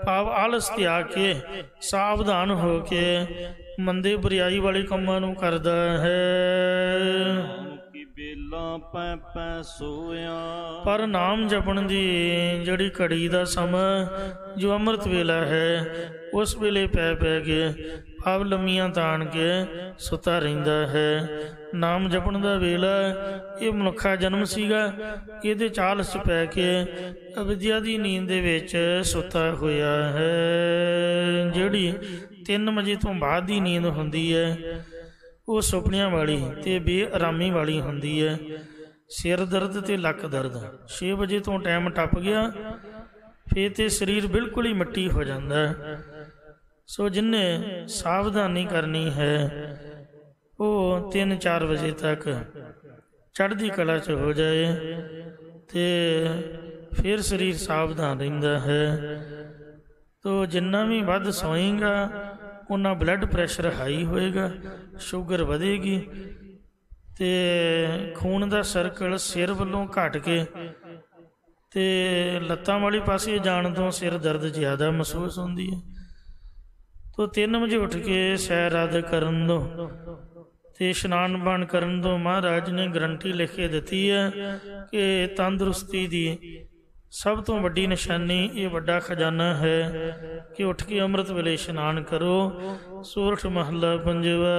ਭਾਵ ਆਲਸ ਤਿਆਗ ਕੇ, ਸਾਵਧਾਨ ਹੋ ਕੇ ਮੰਦੇ ਬੁਰਿਆਈ ਵਾਲੇ ਕੰਮਾਂ ਨੂੰ ਕਰਦਾ ਹੈ। ਬੇਲਾ ਪੈ ਪੈ ਸੋਇਆ। ਪਰ ਨਾਮ ਜਪਣ ਦੀ ਜਿਹੜੀ ਘੜੀ ਦਾ ਸਮਾਂ ਜੋ ਅੰਮ੍ਰਿਤ ਵੇਲਾ ਹੈ, ਉਸ ਵੇਲੇ ਪੈ ਪੈ ਕੇ ਭਾਵ ਲੰਮੀਆਂ ਤਾਣ ਕੇ ਸੁੱਤਾ ਰਹਿੰਦਾ ਹੈ। ਨਾਮ ਜਪਣ ਦਾ ਵੇਲਾ ਇਹ ਮਨੁੱਖਾ ਜਨਮ ਸੀਗਾ, ਇਹਦੇ ਚਾਲ 'ਚ ਪੈ ਕੇ ਅਵਿਦਿਆ ਦੀ ਨੀਂਦ ਦੇ ਵਿੱਚ ਸੁੱਤਾ ਹੋਇਆ ਹੈ। ਜਿਹੜੀ 3 ਵਜੇ ਤੋਂ ਬਾਅਦ ਦੀ ਨੀਂਦ ਹੁੰਦੀ ਹੈ ਉਹ ਸੁਪਨਿਆਂ ਵਾਲੀ ਅਤੇ ਬੇਆਰਾਮੀ ਵਾਲੀ ਹੁੰਦੀ ਹੈ। ਸਿਰ ਦਰਦ ਅਤੇ ਲੱਕ ਦਰਦ 6 ਵਜੇ ਤੋਂ ਟਾਈਮ ਟੱਪ ਗਿਆ ਫਿਰ ਤਾਂ ਸਰੀਰ ਬਿਲਕੁਲ ਹੀ ਮਿੱਟੀ ਹੋ ਜਾਂਦਾ। ਸੋ ਜਿਹਨੇ ਸਾਵਧਾਨੀ ਕਰਨੀ ਹੈ ਉਹ 3-4 ਵਜੇ ਤੱਕ ਚੜ੍ਹਦੀ ਕਲਾ 'ਚ ਹੋ ਜਾਏ ਅਤੇ ਫਿਰ ਸਰੀਰ ਸਾਵਧਾਨ ਰਹਿੰਦਾ ਹੈ। ਤੋ ਜਿੰਨਾ ਵੀ ਵੱਧ ਸੋਏਗਾ ਉਨਾ ਬਲੱਡ ਪ੍ਰੈਸ਼ਰ ਹਾਈ ਹੋਏਗਾ, ਸ਼ੂਗਰ ਵਧੇਗੀ ਅਤੇ ਖੂਨ ਦਾ ਸਰਕਲ ਸਿਰ ਵੱਲੋਂ ਘਟ ਕੇ ਅਤੇ ਲੱਤਾਂ ਵਾਲੇ ਪਾਸੇ ਜਾਣ ਤੋਂ ਸਿਰ ਦਰਦ ਜ਼ਿਆਦਾ ਮਹਿਸੂਸ ਹੁੰਦੀ ਹੈ। ਤੋ 3 ਵਜੇ ਉੱਠ ਕੇ ਸੈਰ ਆਦਿ ਕਰਨ ਤੋਂ ਅਤੇ ਇਸ਼ਨਾਨ ਪਾਣ ਕਰਨ ਤੋਂ ਮਹਾਰਾਜ ਨੇ ਗਰੰਟੀ ਲਿਖ ਕੇ ਦਿੱਤੀ ਹੈ ਕਿ ਤੰਦਰੁਸਤੀ ਦੀ ਸਭ ਤੋਂ ਵੱਡੀ ਨਿਸ਼ਾਨੀ, ਇਹ ਵੱਡਾ ਖਜ਼ਾਨਾ ਹੈ ਕਿ ਉੱਠ ਕੇ ਅੰਮ੍ਰਿਤ ਵੇਲੇ ਇਸ਼ਨਾਨ ਕਰੋ। ਸੋਰਠ ਮਹੱਲਾ ਪੰਜਵਾ।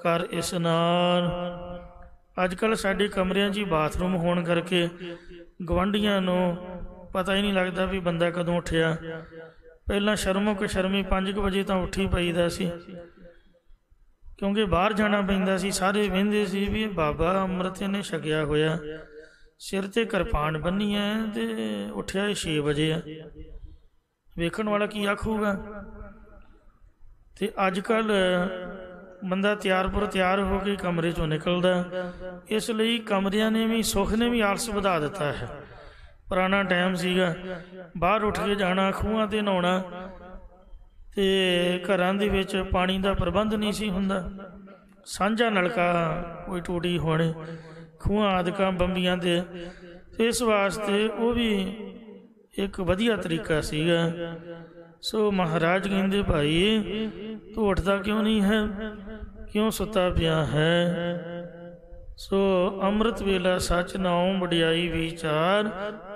ਕਰ ਇਸ਼ਨਾਨ। ਅੱਜ ਕੱਲ੍ਹ ਸਾਡੇ ਕਮਰਿਆਂ 'ਚ ਹੀ ਬਾਥਰੂਮ ਹੋਣ ਕਰਕੇ ਗੁਆਂਢੀਆਂ ਨੂੰ ਪਤਾ ਹੀ ਨਹੀਂ ਲੱਗਦਾ ਵੀ ਬੰਦਾ ਕਦੋਂ ਉੱਠਿਆ। ਪਹਿਲਾਂ ਸ਼ਰਮੋ ਸ਼ਰਮੀ 5 ਵਜੇ ਤਾਂ ਉੱਠ ਹੀ ਪਈਦਾ ਸੀ, ਕਿਉਂਕਿ ਬਾਹਰ ਜਾਣਾ ਪੈਂਦਾ ਸੀ। ਸਾਰੇ ਵਹਿੰਦੇ ਸੀ ਵੀ ਬਾਬਾ ਅੰਮ੍ਰਿਤ ਇਹਨੇ ਛਕਿਆ ਹੋਇਆ, ਸਿਰ 'ਤੇ ਕਿਰਪਾਨ ਬੰਨੀ ਹੈ ਅਤੇ ਉੱਠਿਆ 6 ਵਜੇ ਆ। ਵੇਖਣ ਵਾਲਾ ਕੀ ਆਖੂਗਾ। ਅਤੇ ਅੱਜ ਕੱਲ੍ਹ ਬੰਦਾ ਤਿਆਰ ਹੋ ਕੇ ਕਮਰੇ 'ਚੋਂ ਨਿਕਲਦਾ। ਇਸ ਲਈ ਕਮਰਿਆਂ ਨੇ ਵੀ, ਸੁੱਖ ਨੇ ਵੀ ਆਲਸ ਵਧਾ ਦਿੱਤਾ ਹੈ। ਪੁਰਾਣਾ ਟਾਈਮ ਸੀਗਾ, ਬਾਹਰ ਉੱਠ ਕੇ ਜਾਣਾ, ਖੂਹਾਂ 'ਤੇ ਨਹਾਉਣਾ, ਅਤੇ ਘਰਾਂ ਦੇ ਵਿੱਚ ਪਾਣੀ ਦਾ ਪ੍ਰਬੰਧ ਨਹੀਂ ਸੀ ਹੁੰਦਾ। ਸਾਂਝਾ ਨਲਕਾ, ਕੋਈ ਟੂਟੀ ਹੋਣੀ, ਖੂਹਾਂ ਆਦਿਕਾਂ ਬੰਬੀਆਂ 'ਤੇ। ਇਸ ਵਾਸਤੇ ਉਹ ਵੀ ਇੱਕ ਵਧੀਆ ਤਰੀਕਾ ਸੀਗਾ। ਸੋ ਮਹਾਰਾਜ ਕਹਿੰਦੇ, ਭਾਈ ਤੂੰ ਉੱਠਦਾ ਕਿਉਂ ਨਹੀਂ ਹੈ, ਕਿਉਂ ਸੁੱਤਾ ਪਿਆ ਹੈ। ਸੋ ਅੰਮ੍ਰਿਤ ਵੇਲਾ ਸੱਚ ਨਾਉ ਵਡਿਆਈ ਵਿਚਾਰ,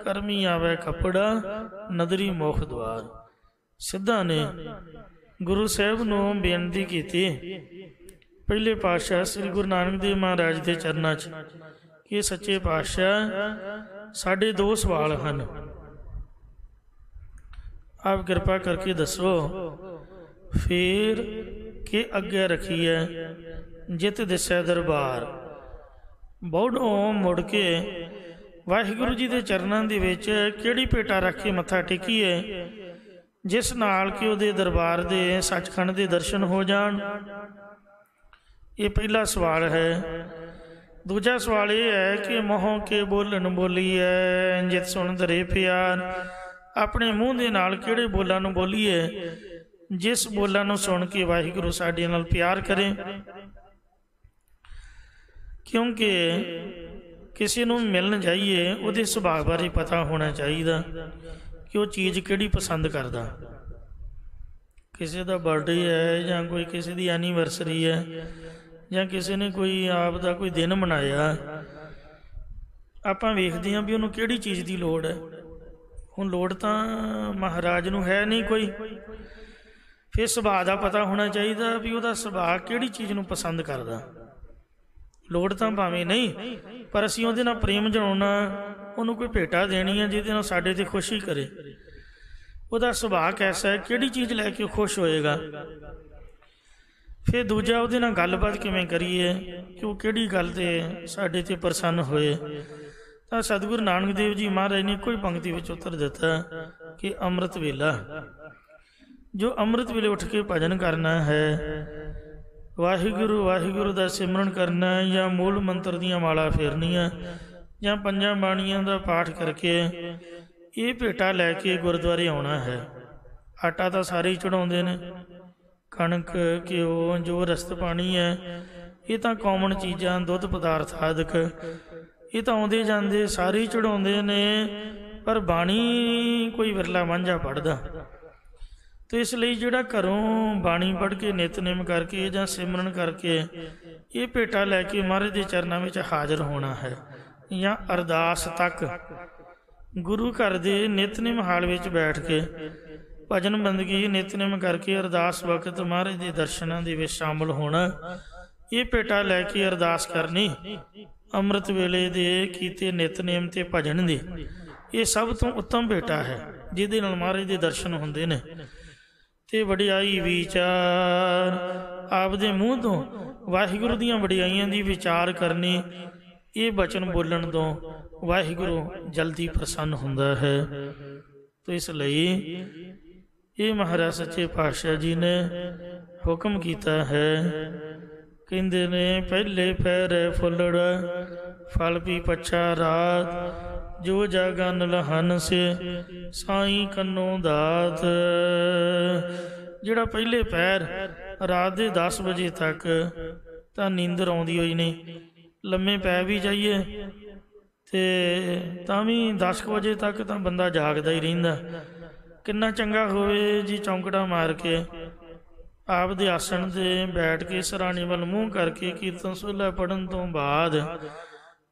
ਕਰਮੀ ਆਵੇ ਕੱਪੜਾ ਨਦਰੀ ਮੁਖ ਦੁਆਰ। ਸਿੱਧਾ ਨੇ ਗੁਰੂ ਸਾਹਿਬ ਨੂੰ ਬੇਨਤੀ ਕੀਤੀ, ਪਹਿਲੇ ਪਾਤਸ਼ਾਹ ਸ੍ਰੀ ਗੁਰੂ ਨਾਨਕ ਦੇਵ ਮਹਾਰਾਜ ਦੇ ਚਰਨਾਂ 'ਚ, ਕਿ ਸੱਚੇ ਪਾਤਸ਼ਾਹ ਸਾਡੇ 2 ਸਵਾਲ ਹਨ, ਆਪ ਕਿਰਪਾ ਕਰਕੇ ਦੱਸੋ। ਫਿਰ ਕਿ ਅੱਗੇ ਰੱਖੀਏ ਜਿਤ ਦਿਸੈ ਦਰਬਾਰ। ਬੌੜੋਂ ਮੁੜ ਕੇ ਵਾਹਿਗੁਰੂ ਜੀ ਦੇ ਚਰਨਾਂ ਦੇ ਵਿੱਚ ਕਿਹੜੀ ਭੇਟਾ ਰੱਖ ਕੇ ਮੱਥਾ ਟੇਕੀਏ ਜਿਸ ਨਾਲ ਕਿ ਉਹਦੇ ਦਰਬਾਰ ਦੇ, ਸੱਚਖੰਡ ਦੇ ਦਰਸ਼ਨ ਹੋ ਜਾਣ। ਇਹ ਪਹਿਲਾ ਸਵਾਲ ਹੈ। ਦੂਜਾ ਸਵਾਲ ਇਹ ਹੈ ਕਿ ਮੋਹ ਕੇ ਬੋਲਣ ਬੋਲੀਏ ਜਿਤ ਸੁਣ ਧਰੇ ਪਿਆਰ। ਆਪਣੇ ਮੂੰਹ ਦੇ ਨਾਲ ਕਿਹੜੇ ਬੋਲਾਂ ਨੂੰ ਬੋਲੀਏ ਜਿਸ ਬੋਲਾਂ ਨੂੰ ਸੁਣ ਕੇ ਵਾਹਿਗੁਰੂ ਸਾਡੇ ਨਾਲ ਪਿਆਰ ਕਰੇ। ਕਿਉਂਕਿ ਕਿਸੇ ਨੂੰ ਮਿਲਣ ਜਾਈਏ ਉਹਦੇ ਸੁਭਾਅ ਬਾਰੇ ਪਤਾ ਹੋਣਾ ਚਾਹੀਦਾ ਕਿ ਉਹ ਚੀਜ਼ ਕਿਹੜੀ ਪਸੰਦ ਕਰਦਾ। ਕਿਸੇ ਦਾ ਬਰਥਡੇ ਹੈ ਜਾਂ ਕੋਈ ਕਿਸੇ ਦੀ ਐਨੀਵਰਸਰੀ ਹੈ ਜਾਂ ਕਿਸੇ ਨੇ ਕੋਈ ਆਪ ਦਾ ਕੋਈ ਦਿਨ ਮਨਾਇਆ, ਆਪਾਂ ਵੇਖਦੇ ਹਾਂ ਵੀ ਉਹਨੂੰ ਕਿਹੜੀ ਚੀਜ਼ ਦੀ ਲੋੜ ਹੈ। ਹੁਣ ਲੋੜ ਤਾਂ ਮਹਾਰਾਜ ਨੂੰ ਹੈ ਨਹੀਂ ਕੋਈ, ਫਿਰ ਸੁਭਾਅ ਦਾ ਪਤਾ ਹੋਣਾ ਚਾਹੀਦਾ ਵੀ ਉਹਦਾ ਸੁਭਾਅ ਕਿਹੜੀ ਚੀਜ਼ ਨੂੰ ਪਸੰਦ ਕਰਦਾ। ਲੋੜ ਤਾਂ ਭਾਵੇਂ ਨਹੀਂ, ਪਰ ਅਸੀਂ ਉਹਦੇ ਨਾਲ ਪ੍ਰੇਮ ਜਣਾਉਣਾ, ਉਹਨੂੰ ਕੋਈ ਭੇਟਾ ਦੇਣੀ ਹੈ ਜਿਹਦੇ ਨਾਲ ਸਾਡੇ 'ਤੇ ਖੁਸ਼ੀ ਕਰੇ। ਉਹਦਾ ਸੁਭਾਅ ਕੈਸਾ ਹੈ, ਕਿਹੜੀ ਚੀਜ਼ ਲੈ ਕੇ ਉਹ ਖੁਸ਼ ਹੋਏਗਾ। ਫਿਰ ਦੂਜਾ, ਉਹਦੇ ਨਾਲ ਗੱਲਬਾਤ ਕਿਵੇਂ ਕਰੀਏ ਕਿ ਉਹ ਕਿਹੜੀ ਗੱਲ 'ਤੇ ਸਾਡੇ 'ਤੇ ਪ੍ਰਸੰਨ ਹੋਏ। ਤਾਂ ਸਤਿਗੁਰੂ ਨਾਨਕ ਦੇਵ ਜੀ ਮਹਾਰਾਜ ਨੇ ਕੋਈ ਪੰਕਤੀ ਵਿੱਚ ਉੱਤਰ ਦਿੱਤਾ ਕਿ ਅੰਮ੍ਰਿਤ ਵੇਲਾ, ਜੋ ਅੰਮ੍ਰਿਤ ਵੇਲੇ ਉੱਠ ਕੇ ਭਜਨ ਕਰਨਾ ਹੈ, ਵਾਹਿਗੁਰੂ ਵਾਹਿਗੁਰੂ ਦਾ ਸਿਮਰਨ ਕਰਨਾ, ਜਾਂ ਮੂਲ ਮੰਤਰ ਦੀਆਂ ਮਾਲਾ ਫੇਰਨੀਆਂ, ਜਾਂ 5 ਬਾਣੀਆਂ ਦਾ ਪਾਠ ਕਰਕੇ ਇਹ ਭੇਟਾ ਲੈ ਕੇ ਗੁਰਦੁਆਰੇ ਆਉਣਾ ਹੈ। ਆਟਾ ਤਾਂ ਸਾਰੇ ਹੀ ਚੜਾਉਂਦੇ ਨੇ, ਕਣਕ, ਘਿਓ, ਜੋ ਰਸਤ ਪਾਣੀ ਹੈ, ਇਹ ਤਾਂ ਕਾਮਨ ਚੀਜ਼ਾਂ, ਦੁੱਧ ਪਦਾਰਥ ਆਦਿਕ, ਇਹ ਤਾਂ ਆਉਂਦੇ ਜਾਂਦੇ ਸਾਰੇ ਹੀ ਚੜਾਉਂਦੇ ਨੇ, ਪਰ ਬਾਣੀ ਕੋਈ ਵਿਰਲਾ ਵਾਂਝਾ ਪੜ੍ਹਦਾ। ਅਤੇ ਇਸ ਲਈ ਜਿਹੜਾ ਘਰੋਂ ਬਾਣੀ ਪੜ੍ਹ ਕੇ, ਨਿਤਨੇਮ ਕਰਕੇ ਜਾਂ ਸਿਮਰਨ ਕਰਕੇ ਇਹ ਭੇਟਾ ਲੈ ਕੇ ਮਹਾਰਾਜ ਦੇ ਚਰਨਾਂ ਵਿੱਚ ਹਾਜ਼ਰ ਹੋਣਾ ਹੈ, ਜਾਂ ਅਰਦਾਸ ਤੱਕ ਗੁਰੂ ਘਰ ਦੇ ਨਿਤਨੇਮ ਹਾਲ ਵਿੱਚ ਬੈਠ ਕੇ ਭਜਨ ਬੰਦਗੀ ਨਿਤਨੇਮ ਕਰਕੇ ਅਰਦਾਸ ਵਕਤ ਮਹਾਰਾਜ ਦੇ ਦਰਸ਼ਨਾਂ ਦੇ ਵਿੱਚ ਸ਼ਾਮਲ ਹੋਣਾ। ਇਹ ਭੇਟਾ ਲੈ ਕੇ ਅਰਦਾਸ ਕਰਨੀ ਅੰਮ੍ਰਿਤ ਵੇਲੇ ਦੇ ਕੀਤੇ ਨਿਤਨੇਮ ਤੇ ਭਜਨ ਦੇ, ਇਹ ਸਭ ਤੋਂ ਉੱਤਮ ਭੇਟਾ ਹੈ ਜਿਹਦੇ ਨਾਲ ਮਹਾਰਾਜ ਦੇ ਦਰਸ਼ਨ ਹੁੰਦੇ ਨੇ। ਤੇ ਵਡਿਆਈ ਵਿਚਾਰ, ਆਪਦੇ ਮੂੰਹ ਤੋਂ ਵਾਹਿਗੁਰੂ ਦੀਆਂ ਵਡਿਆਈਆਂ ਦੀ ਵਿਚਾਰ ਕਰਨੀ, ਇਹ ਬਚਨ ਬੋਲਣ ਤੋਂ ਵਾਹਿਗੁਰੂ ਜਲਦੀ ਪ੍ਰਸੰਨ ਹੁੰਦਾ ਹੈ। ਤੋ ਇਸ ਲਈ ਇਹ ਮਹਾਰਾਜ ਸੱਚੇ ਪਾਤਸ਼ਾਹ ਜੀ ਨੇ ਹੁਕਮ ਕੀਤਾ ਹੈ। ਕਹਿੰਦੇ ਨੇ ਪਹਿਲੇ ਪਹਿਰੇ ਫੁੱਲੜ ਫਲ ਪੀ ਪਛਾ ਰਾਤ, ਜੋ ਜਗਨ ਲਹਨ ਸੇ ਸਾਈਂ ਕੰਨੋਂ ਦਾਤ। ਜਿਹੜਾ ਪਹਿਲੇ ਪਹਿਰ ਰਾਤ ਦੇ 10 ਵਜੇ ਤੱਕ ਤਾਂ ਨੀਂਦਰ ਆਉਂਦੀ ਹੋਈ ਨਹੀਂ, ਲੰਮੇ ਪੈ ਵੀ ਜਾਈਏ ਤੇ ਤਾਂ ਵੀ 10 ਵਜੇ ਤੱਕ ਤਾਂ ਬੰਦਾ ਜਾਗਦਾ ਹੀ ਰਹਿੰਦਾ। ਕਿੰਨਾ ਚੰਗਾ ਹੋਵੇ ਜੀ ਚੌਂਕੜਾ ਮਾਰ ਕੇ ਆਪਦੇ ਆਸਣ 'ਤੇ ਬੈਠ ਕੇ ਸਰਾਣੇ ਵੱਲ ਮੂੰਹ ਕਰਕੇ ਕੀਰਤਨ ਸੋਹਲਾ ਪੜ੍ਹਨ ਤੋਂ ਬਾਅਦ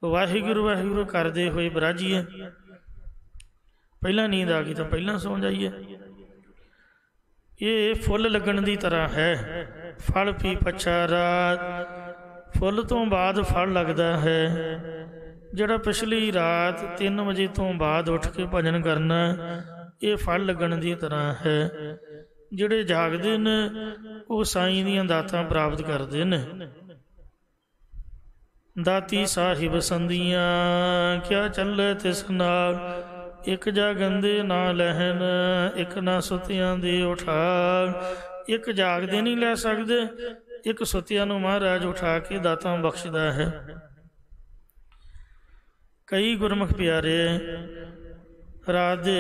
ਵਾਹਿਗੁਰੂ ਵਾਹਿਗੁਰੂ ਕਰਦੇ ਹੋਏ ਬਰਾਜੀਏ। ਪਹਿਲਾਂ ਨੀਂਦ ਆ ਗਈ ਤਾਂ ਪਹਿਲਾਂ ਸੌਂ ਜਾਈਏ। ਇਹ ਫੁੱਲ ਲੱਗਣ ਦੀ ਤਰ੍ਹਾਂ ਹੈ। ਫਲ ਪੀ ਪਛਾ ਰਾਤ, ਫੁੱਲ ਤੋਂ ਬਾਅਦ ਫਲ ਲੱਗਦਾ ਹੈ। ਜਿਹੜਾ ਪਿਛਲੀ ਰਾਤ 3 ਵਜੇ ਤੋਂ ਬਾਅਦ ਉੱਠ ਕੇ ਭਜਨ ਕਰਨਾ, ਇਹ ਫਲ ਲੱਗਣ ਦੀ ਤਰ੍ਹਾਂ ਹੈ। ਜਿਹੜੇ ਜਾਗਦੇ ਨੇ ਉਹ ਸਾਈਂ ਦੀਆਂ ਦਾਤਾਂ ਪ੍ਰਾਪਤ ਕਰਦੇ ਨੇ। ਦਾਤੀ ਸਾਹਿਬ ਸੰਦੀਆਂ ਕਿਆ ਚੱਲੇ ਤਿਸ ਨਾਲ, ਇੱਕ ਜਾਗੰਦੇ ਨਾ ਲਹਿਣ, ਇੱਕ ਨਾ ਸੁੱਤਿਆਂ ਦੇ ਉਠਾਲ। ਇੱਕ ਜਾਗਦੇ ਨਹੀਂ ਲੈ ਸਕਦੇ, ਇੱਕ ਸੁੱਤਿਆਂ ਨੂੰ ਮਹਾਰਾਜ ਉਠਾ ਕੇ ਦਾਤਾਂ ਬਖਸ਼ਦਾ ਹੈ। ਕਈ ਗੁਰਮੁਖ ਪਿਆਰੇ ਰਾਤ ਦੇ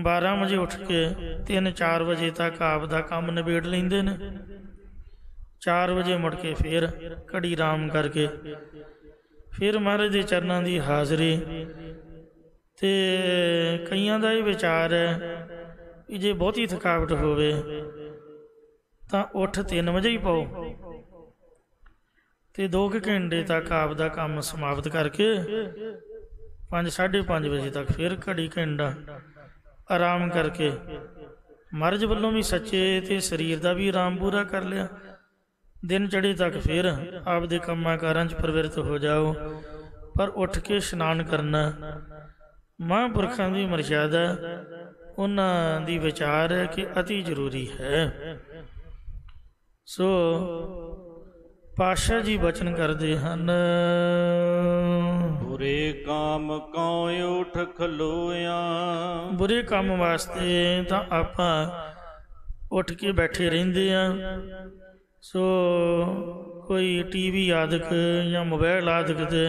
12 ਵਜੇ ਉੱਠ ਕੇ 3-4 ਵਜੇ ਤੱਕ ਆਪ ਦਾ ਕੰਮ ਨਿਬੇੜ ਲੈਂਦੇ ਨੇ। 4 ਵਜੇ ਮੁੜ ਕੇ ਫਿਰ ਘੜੀ ਆਰਾਮ ਕਰਕੇ ਫਿਰ ਮਹਾਰਾਜ ਦੇ ਚਰਨਾਂ ਦੀ ਹਾਜ਼ਰੀ। ਤੇ ਕਈਆਂ ਦਾ ਇਹ ਵਿਚਾਰ ਹੈ ਕਿ ਜੇ ਬਹੁਤੀ ਥਕਾਵਟ ਹੋਵੇ ਤਾਂ ਉੱਠ 3 ਵਜੇ ਹੀ ਪਾਓ ਤੇ 2 ਘੰਟੇ ਤੱਕ ਆਪ ਦਾ ਕੰਮ ਸਮਾਪਤ ਕਰਕੇ 5-5:30 ਵਜੇ ਤੱਕ ਫਿਰ ਘੜੀ ਘੰਟਾ ਆਰਾਮ ਕਰਕੇ ਮਰਜ਼ ਵੱਲੋਂ ਵੀ ਸੱਚੇ ਤੇ ਸਰੀਰ ਦਾ ਵੀ ਆਰਾਮ ਪੂਰਾ ਕਰ ਲਿਆ। ਦਿਨ ਚੜ੍ਹੇ ਤੱਕ ਫਿਰ ਆਪਦੇ ਕੰਮਾਂ ਕਾਰਾਂ 'ਚ ਪ੍ਰਵਿਰਤ ਹੋ ਜਾਓ। ਪਰ ਉੱਠ ਕੇ ਇਸ਼ਨਾਨ ਕਰਨਾ ਮਹਾਂਪੁਰਖਾਂ ਦੀ ਮਰਜ਼ਾਦਾ, ਉਹਨਾਂ ਦੀ ਵਿਚਾਰ ਹੈ ਕਿ ਅਤੀ ਜ਼ਰੂਰੀ ਹੈ। ਸੋ ਪਾਤਸ਼ਾਹ ਜੀ ਬਚਨ ਕਰਦੇ ਹਨ, ਬੁਰੇ ਕਾਮ ਕਉ ਉਠ ਖਲੋਇਆ। ਬੁਰੇ ਕੰਮ ਵਾਸਤੇ ਤਾਂ ਆਪਾਂ ਉੱਠ ਕੇ ਬੈਠੇ ਰਹਿੰਦੇ ਆ। ਸੋ ਕੋਈ ਟੀਵੀ ਆਦਿਕ ਜਾਂ ਮੋਬਾਇਲ ਆਦਿਕ 'ਤੇ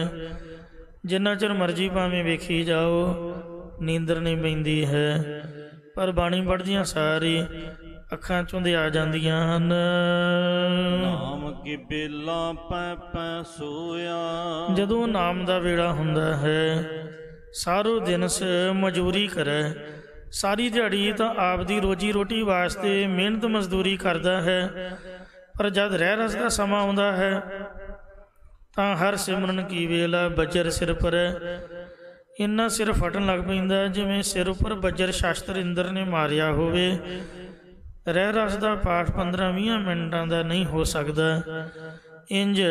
ਜਿੰਨਾ ਚਿਰ ਮਰਜ਼ੀ ਭਾਵੇਂ ਵੇਖੀ ਜਾਓ, ਨੀਂਦਰ ਨਹੀਂ ਪੈਂਦੀ ਹੈ। ਪਰ ਬਾਣੀ ਪੜ੍ਹਦੀਆਂ ਸਾਰੀ ਅੱਖਾਂ ਚੋਂਦੇ ਆ ਜਾਂਦੀਆਂ ਹਨ। ਨਾਮ ਕੀ ਬੇਲਾ ਪੈ ਪੈ ਸੋਇਆ। ਜਦੋਂ ਨਾਮ ਦਾ ਵੇਲਾ ਹੁੰਦਾ ਹੈ, ਸਾਰੋ ਦਿਨ ਮਜ਼ਦੂਰੀ ਕਰੇ, ਸਾਰੀ ਦਿਹਾੜੀ ਤਾਂ ਆਪਦੀ ਰੋਜੀ ਰੋਟੀ ਵਾਸਤੇ ਮਿਹਨਤ ਮਜ਼ਦੂਰੀ ਕਰਦਾ ਹੈ। ਪਰ ਜਦ ਰਹਿ ਰਸ ਦਾ ਸਮਾਂ ਆਉਂਦਾ ਹੈ ਤਾਂ ਹਰ ਸਿਮਰਨ ਕੀ ਵੇਲਾ ਬੱਜਰ ਸਿਰ ਪਰ। ਇੰਨਾ ਸਿਰ ਫਟਣ ਲੱਗ ਪੈਂਦਾ ਜਿਵੇਂ ਸਿਰ ਉੱਪਰ ਬੱਜਰ ਸ਼ਾਸਤਰ ਇੰਦਰ ਨੇ ਮਾਰਿਆ ਹੋਵੇ। ਰਹਿ ਰਸ ਦਾ ਪਾਠ 15-20 ਮਿੰਟਾਂ ਦਾ ਨਹੀਂ ਹੋ ਸਕਦਾ। ਇੰਜ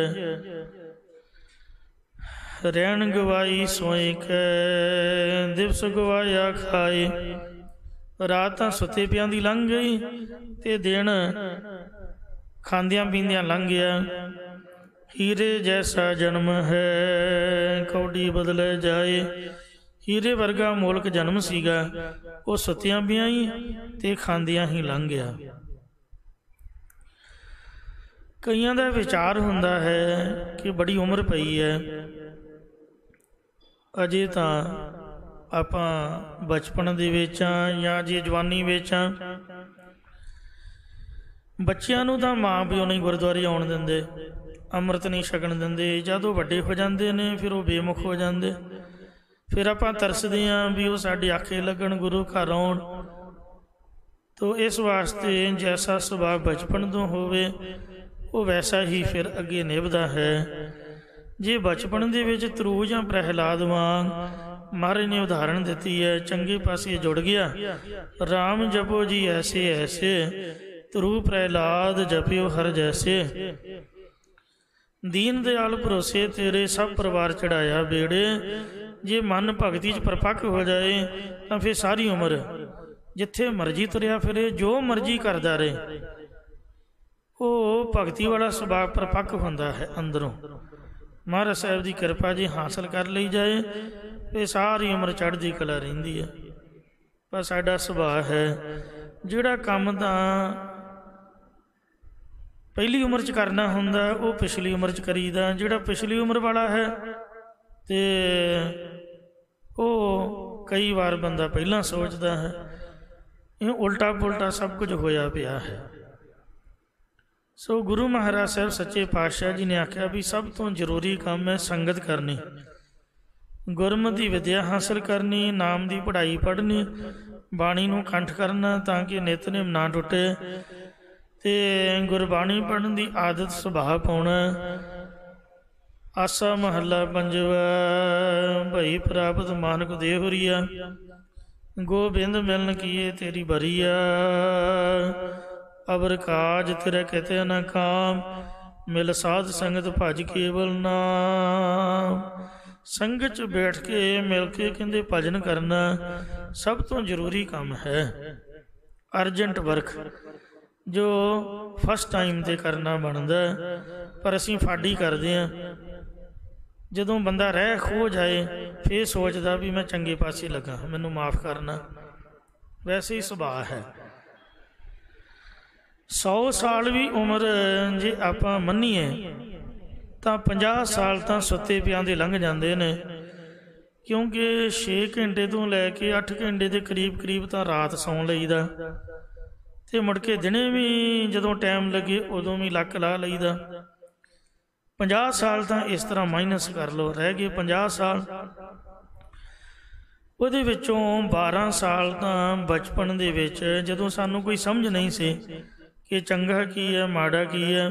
ਰਹਿਣ ਗਵਾਈ ਸੋਏ ਕੈ, ਦਿਵਸ ਗਵਾਇਆ ਖਾਏ। ਰਾਤ ਤਾਂ ਸੁੱਤੇ ਪਿਆਂ ਦੀ ਲੰਘ ਗਈ ਤੇ ਦਿਨ ਖਾਂਦਿਆਂ ਪੀਂਦਿਆਂ ਲੰਘ ਗਿਆ। ਹੀਰੇ ਜੈਸਾ ਜਨਮ ਹੈ ਕੌਡੀ ਬਦਲੇ ਜਾਏ। ਹੀਰੇ ਵਰਗਾ ਮੋਲਕ ਜਨਮ ਸੀਗਾ, ਉਹ ਸੁੱਤਿਆਂ ਪਿਆਂ ਹੀ ਤੇ ਖਾਂਦਿਆਂ ਹੀ ਲੰਘ ਗਿਆ। ਕਈਆਂ ਦਾ ਵਿਚਾਰ ਹੁੰਦਾ ਹੈ ਕਿ ਬੜੀ ਉਮਰ ਪਈ ਹੈ, ਅਜੇ ਤਾਂ ਆਪਾਂ ਬਚਪਨ ਦੇ ਵਿੱਚ ਹਾਂ ਜਾਂ ਜੇ ਜਵਾਨੀ ਵਿੱਚ ਹਾਂ। ਬੱਚਿਆਂ ਨੂੰ ਤਾਂ ਮਾਂ ਪਿਓ ਨਹੀਂ ਗੁਰਦੁਆਰੇ ਆਉਣ ਦਿੰਦੇ, ਅੰਮ੍ਰਿਤ ਨਹੀਂ ਛਕਣ ਦਿੰਦੇ। ਜਦੋਂ ਵੱਡੇ ਹੋ ਜਾਂਦੇ ਨੇ ਫਿਰ ਉਹ ਬੇਮੁਖ ਹੋ ਜਾਂਦੇ। ਫਿਰ ਆਪਾਂ ਤਰਸਦੇ ਹਾਂ ਵੀ ਉਹ ਸਾਡੇ ਆਖੇ ਲੱਗਣ, ਗੁਰੂ ਘਰ ਆਉਣ। ਤੋ ਇਸ ਵਾਸਤੇ ਜੈਸਾ ਸੁਭਾਅ ਬਚਪਨ ਤੋਂ ਹੋਵੇ ਉਹ ਵੈਸਾ ਹੀ ਫਿਰ ਅੱਗੇ ਨਿਭਦਾ ਹੈ। ਜੇ ਬਚਪਨ ਦੇ ਵਿੱਚ ਤਰੂ ਜਾਂ ਪ੍ਰਹਿਲਾਦ ਵਾਂਗ ਮਹਾਰਾਜ ਨੇ ਉਦਾਹਰਣ ਦਿੱਤੀ ਹੈ, ਚੰਗੇ ਪਾਸੇ ਜੁੜ ਗਿਆ। ਰਾਮ ਜਪੋ ਜੀ ਐਸੇ ਐਸੇ, ਤਰੂ ਪ੍ਰਹਿਲਾਦ ਜਪਿਓ ਹਰ ਜੈਸੇ। दीन दयाल भरोसे तेरे सब परिवार चढ़ाया बेड़े। जे मन भगती च परपक्क हो जाए तो फिर सारी उम्र जिथे मर्जी तुरिया फिरे, जो मर्जी करता रहे, वो भगती वाला सुभाव परपक्क होंदा है अंदरों। महाराज साहब की कृपा जी हासिल कर ली जाए तो सारी उम्र चढ़दी कला रहिंदी है। पर साडा सुभाव है जिहड़ा काम तां पहली उम्र च करना हुंदा वो पिछली उम्र च करीदा, जिहड़ा पिछली उम्र वाला है तो वो कई बार बंदा पहला सोचता है। ये उल्टा पुल्टा सब कुछ होया पिया है। सो गुरु महाराज साहब सच्चे पातशाह जी ने आख्या भी सब तो जरूरी काम है संगत करनी, गुरमति विद्या हासिल करनी, नाम की पढ़ाई पढ़नी, बाणी नूं कंठ करना ताकि नितनेम ना टुटे, ते गुरबाणी पढ़न की आदत सुभाव पाउणा। आसा महला पंजवा भई प्राप्त मानक देहुरिया, गोबिंद मिलन किए तेरी बरिया, अबर काज तेरा कहते न काम, मिल साध संगत भज केवल नाम। संगत च बैठ के मिल के कहते भजन करना सब तो जरूरी काम है, अर्जेंट वर्क जो फस्ट टाइम ते करना बनता। पर असीं फाड़ी करते हैं। जदों बंदा रह खो जाए फिर सोचता भी मैं चंगे पासे लगा, मैनू माफ़ करना। वैसे ही सुभाव है। 100 साल भी उम्र जे आपां मन्नीए तो 50 साल तो सुत्ते पियां दे लंघ जाते हैं, क्योंकि 6 घंटे तो लैके 8 घंटे के करीब करीब तो रात सौं लईदा, तो मुड़ के दिने भी जदों टाइम लगे उदों भी लक ला लईदा। 50 साल तो इस तरह माइनस कर लो, रह गए 50 साल। उहदे विचों 12 साल तो बचपन दे विच जदों सानू कोई समझ नहीं सी कि चंगा की है माड़ा की है।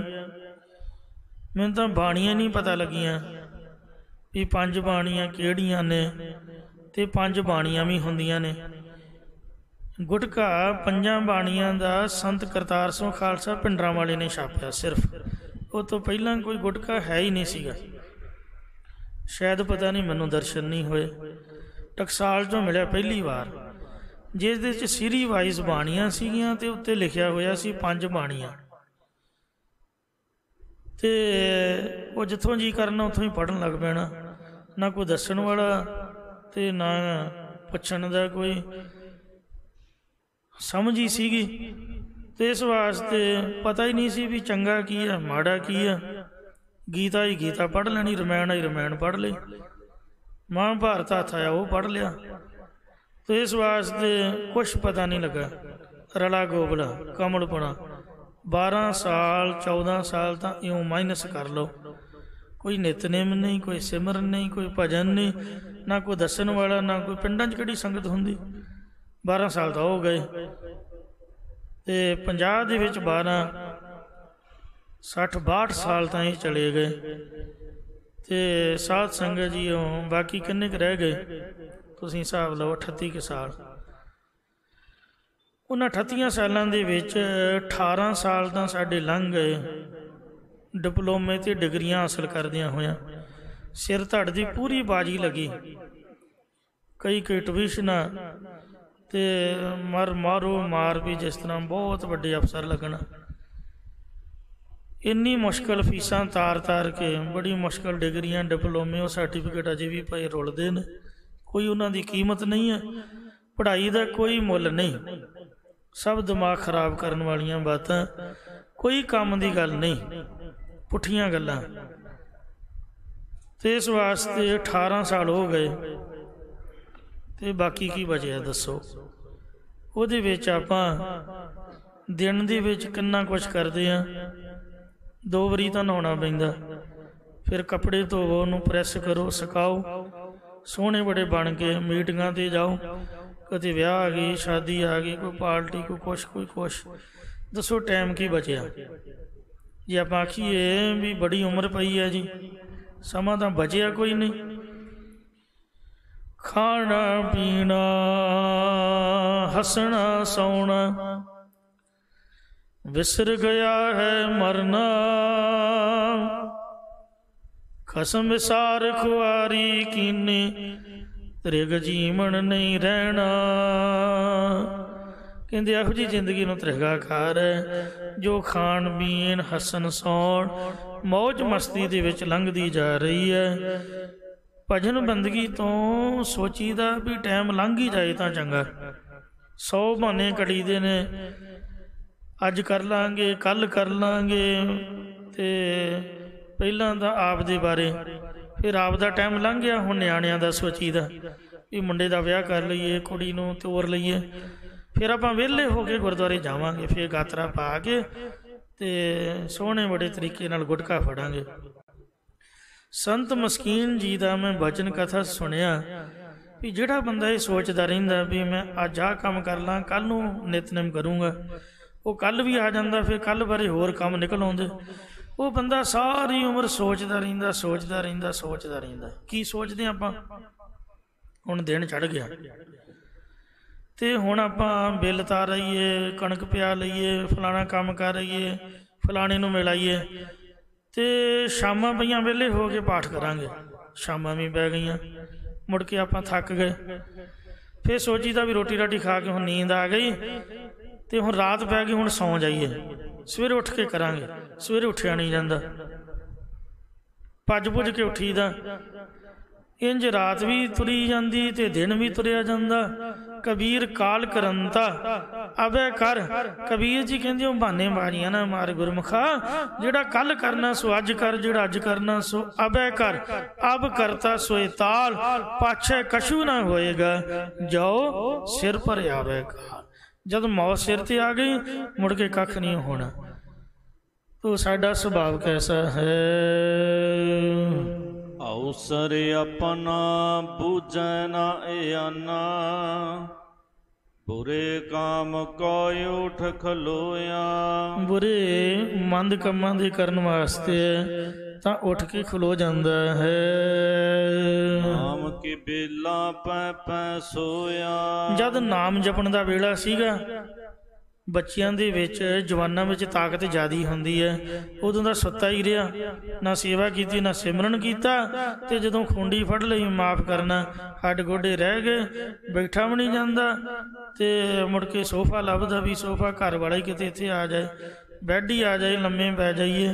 मैनूं तां बाणियां नहीं पता लगियां भी 5 बाणियां किहड़ियां ने, ते 5 बाणियां भी हुंदियां ने। गुटका 5 बाणियां दा संत करतार सिंह खालसा पिंडरां वाले ने छापिया सिर्फ। वो तो पहला कोई गुटका है ही नहीं सीगा, शायद पता नहीं मैनू दर्शन नहीं होए। टकसाल चों मिलिया पहली बार, जिस दे च सीरी वाइज बाणियां सीगियां ते उत्ते लिखिया होया सी 5 बाणियां। ते वो जिथों जी करना उत्थों ही पढ़न लग पैना, ना कोई दस्सण वाला ते ना पुछण दा कोई समझ ही सीगी। तो इस वास्ते पता ही नहीं सी भी चंगा की है माड़ा की है। गीता ही गीता पढ़ लेनी, रमैन ही रमैन पढ़ ली, महाभारत हथ आया वो पढ़ लिया। तो इस वास्ते कुछ पता नहीं लगा, रला गोबला कमलपुना। 12 साल 14 साल तो यूँ माइनस कर लो। कोई नितनेम नहीं, कोई सिमरन नहीं, कोई भजन नहीं, ना कोई दसन वाला, ना कोई पिंडां च किहड़ी संगत हुंदी। 12 साल तो हो गए। तो 50 दे विच 12 60 62 साल तां ही चले गए। तो साध संगत जी बाकी किन्ने क रह गए तुसीं हिसाब लो, 38 के साल। उन्हां 38 सालां दे विच 18 साल तां साडे लंघ गए डिप्लोमे ते डिग्रियां हासिल करदियां होइयां। सिर धड़ दी पूरी बाजी लगी, कई ट्यूशनां ते मारो मार भी, जिस तरह बहुत वड्डे अफसर लगना। इन्नी मुश्किल फीसां तार तार के बड़ी मुश्किल डिग्रियां डिप्लोमे और सर्टिफिकेट अजे भी भाई रुलते हैं। कोई उन्हां दी कीमत नहीं है, पढ़ाई का कोई मुल नहीं, सब दिमाग खराब करने वालियां बातां, कोई काम की गल नहीं, पुठियां गल्लां। तो इस वास्ते 18 साल हो गए, तो बाकी की बचया दसो। उहदे विच आपां दिन दे विच किन्ना कुछ करते हैं। 2 वारी तो नहाउणा पैंदा, फिर कपड़े धोवो, उहनूं प्रैस करो, सुकाओ, सोहणे बड़े बन के मीटिंगां ते जाओ, कदे विआह आ गई, शादी आ गई, कोई पार्टी, कोई कुछ। दसो टाइम की बचया। जे आप आखिए भी बड़ी उम्र पई है जी, समा तो बचया कोई नहीं। खाना पीना हसना सौना विसर गया है मरना, ਖਸਮ ਵਿਸਾਰ ਖੁਆਰੀ ਕੀਨੇ, ਤ੍ਰਿਗ ਜੀਵਨ ਨਹੀਂ ਰਹਿਣਾ। ਕਹਿੰਦੇ ਇਹੋ ਜਿਹੀ ਜ਼ਿੰਦਗੀ ਨੂੰ ਤ੍ਰਿਗਾਕਾਰ ਹੈ ਜੋ ਖਾਣ ਪੀਣ, ਹੱਸਣ ਸੌਣ, ਮੌਜ ਮਸਤੀ ਦੇ ਵਿੱਚ ਲੰਘਦੀ ਜਾ ਰਹੀ ਹੈ। ਭਜਨ ਬੰਦਗੀ ਤੋਂ ਸੋਚੀਦਾ ਵੀ ਟਾਈਮ ਲੰਘ ਹੀ ਜਾਏ ਤਾਂ ਚੰਗਾ। 100 ਬਹਾਨੇ ਕੜੀਦੇ ਨੇ, ਅੱਜ ਕਰ ਲਾਂਗੇ, ਕੱਲ੍ਹ ਕਰ ਲਾਂਗੇ, ਅਤੇ ਪਹਿਲਾਂ ਤਾਂ ਆਪ ਦੇ ਬਾਰੇ, ਫਿਰ ਆਪ ਦਾ ਟਾਈਮ ਲੰਘ ਗਿਆ, ਹੁਣ ਨਿਆਣਿਆਂ ਦਾ ਸੋਚੀਦਾ ਵੀ ਮੁੰਡੇ ਦਾ ਵਿਆਹ ਕਰ ਲਈਏ, ਕੁੜੀ ਨੂੰ ਤੋਰ ਲਈਏ। ਫਿਰ ਆਪਾਂ ਵਿਹਲੇ ਹੋ ਕੇ ਗੁਰਦੁਆਰੇ ਜਾਵਾਂਗੇ, ਫਿਰ ਗਾਤਰਾ ਪਾ ਕੇ ਅਤੇ ਸੋਹਣੇ ਬੜੇ ਤਰੀਕੇ ਨਾਲ ਗੁਟਕਾ ਫੜਾਂਗੇ। ਸੰਤ ਮਸਕੀਨ ਜੀ ਦਾ ਮੈਂ ਬਚਨ ਕਥਾ ਸੁਣਿਆ ਵੀ ਜਿਹੜਾ ਬੰਦਾ ਇਹ ਸੋਚਦਾ ਰਹਿੰਦਾ ਵੀ ਮੈਂ ਅੱਜ ਆਹ ਕੰਮ ਕਰ ਲਾਂ, ਕੱਲ੍ਹ ਨੂੰ ਨਿਤਨੇਮ ਕਰੂੰਗਾ, ਉਹ ਕੱਲ੍ਹ ਵੀ ਆ ਜਾਂਦਾ, ਫਿਰ ਕੱਲ੍ਹ ਬਾਰੇ ਹੋਰ ਕੰਮ ਨਿਕਲ ਆਉਂਦੇ। ਉਹ ਬੰਦਾ ਸਾਰੀ ਉਮਰ ਸੋਚਦਾ ਰਹਿੰਦਾ, ਸੋਚਦਾ ਰਹਿੰਦਾ, ਸੋਚਦਾ ਰਹਿੰਦਾ। ਕੀ ਸੋਚਦੇ ਆਪਾਂ? ਹੁਣ ਦਿਨ ਚੜ੍ਹ ਗਿਆ ਅਤੇ ਹੁਣ ਆਪਾਂ ਬਿੱਲ ਤਾਰ ਆਈਏ, ਕਣਕ ਪਿਆ ਲਈਏ, ਫਲਾਣਾ ਕੰਮ ਕਰ ਆਈਏ, ਫਲਾਣੇ ਨੂੰ ਮਿਲਾਈਏ, ਅਤੇ ਸ਼ਾਮਾਂ ਪਈਆਂ ਵਿਹਲੇ ਹੋ ਕੇ ਪਾਠ ਕਰਾਂਗੇ। ਸ਼ਾਮਾਂ ਵੀ ਪੈ ਗਈਆਂ, ਮੁੜ ਕੇ ਆਪਾਂ ਥੱਕ ਗਏ, ਫਿਰ ਸੋਚੀਦਾ ਵੀ ਰੋਟੀ ਰਾਟੀ ਖਾ ਕੇ ਹੁਣ ਨੀਂਦ ਆ ਗਈ ਅਤੇ ਹੁਣ ਰਾਤ ਪੈ ਗਈ, ਹੁਣ ਸੌਂ ਜਾਈਏ, ਸਵੇਰੇ ਉੱਠ ਕੇ ਕਰਾਂਗੇ। ਸਵੇਰੇ ਉੱਠਿਆ ਨਹੀਂ ਜਾਂਦਾ, ਭੱਜ ਭੁੱਜ ਕੇ ਉੱਠੀਦਾ। ਇੰਝ ਰਾਤ ਵੀ ਤੁਰੀ ਜਾਂਦੀ ਅਤੇ ਦਿਨ ਵੀ ਤੁਰਿਆ ਜਾਂਦਾ। ਕਬੀਰ ਕਾਲ ਕਰੰਤਾ ਅਬੈ ਕਰ। ਕਬੀਰ ਜੀ ਕਹਿੰਦੇ ਉਹ ਬਹਾਨੇ ਬਾਜ਼ੀਆਂ ਨਾ ਮਾਰ ਗੁਰਮੁਖਾ, ਜਿਹੜਾ ਕੱਲ੍ਹ ਕਰਨਾ ਸੋ ਅੱਜ ਕਰ, ਜਿਹੜਾ ਅੱਜ ਕਰਨਾ ਸੋ ਅਬੈ ਕਰ। ਅਬ ਕਰਤਾ ਸੋਏ ਤਾਲ, ਪਾਛੈ ਕਛੂ ਨਾ ਹੋਏਗਾ, ਜਾਓ ਸਿਰ ਪਰ ਆਵੇਗਾ। ਜਦ ਮੌਤ ਸਿਰ 'ਤੇ ਆ ਗਈ, ਮੁੜ ਕੇ ਕੱਖ ਨਹੀਂ ਹੋਣਾ। ਤੋ ਸਾਡਾ ਸੁਭਾਅ ਕੈਸਾ ਹੈ? ਅਵਸਰ ਆਪਣਾ ਬੂਝੈ ਨਾ ਆਨਾ, ਬੁਰੇ ਕਾਮ ਕੋਇ ਉਠ ਖਲੋਇਆ। ਬੁਰੇ ਮੰਦ ਕੰਮਾਂ ਦੇ ਕਰਨ ਵਾਸਤੇ ਤਾਂ ਉੱਠ ਕੇ ਖਲੋ ਜਾਂਦਾ ਹੈ। ਨਾਮ ਕੀ ਬੇਲਾ ਪੈ ਪੈ ਸੋਇਆ। ਜਦ ਨਾਮ ਜਪਣ ਦਾ ਵੇਲਾ ਸੀਗਾ, ਬੱਚਿਆਂ ਦੇ ਵਿੱਚ, ਜਵਾਨਾਂ ਵਿੱਚ ਤਾਕਤ ਜ਼ਿਆਦਾ ਹੁੰਦੀ ਹੈ, ਉਦੋਂ ਦਾ ਸੁੱਤਾ ਹੀ ਰਿਹਾ, ਨਾ ਸੇਵਾ ਕੀਤੀ, ਨਾ ਸਿਮਰਨ ਕੀਤਾ। ਅਤੇ ਜਦੋਂ ਖੂੰਡੀ ਫੜ ਲਈ, ਮਾਫ਼ ਕਰਨਾ, ਹੱਡ ਗੋਡੇ ਰਹਿ ਗਏ, ਬੈਠਾ ਵੀ ਨਹੀਂ ਜਾਂਦਾ, ਅਤੇ ਮੁੜ ਕੇ ਸੋਫਾ ਲੱਭਦਾ ਵੀ ਸੋਫਾ ਘਰ ਵਾਲਾ ਹੀ ਕਿਤੇ ਇੱਥੇ ਆ ਜਾਏ, ਬੈੱਡ ਹੀ ਆ ਜਾਏ, ਲੰਮੇ ਪੈ ਜਾਈਏ।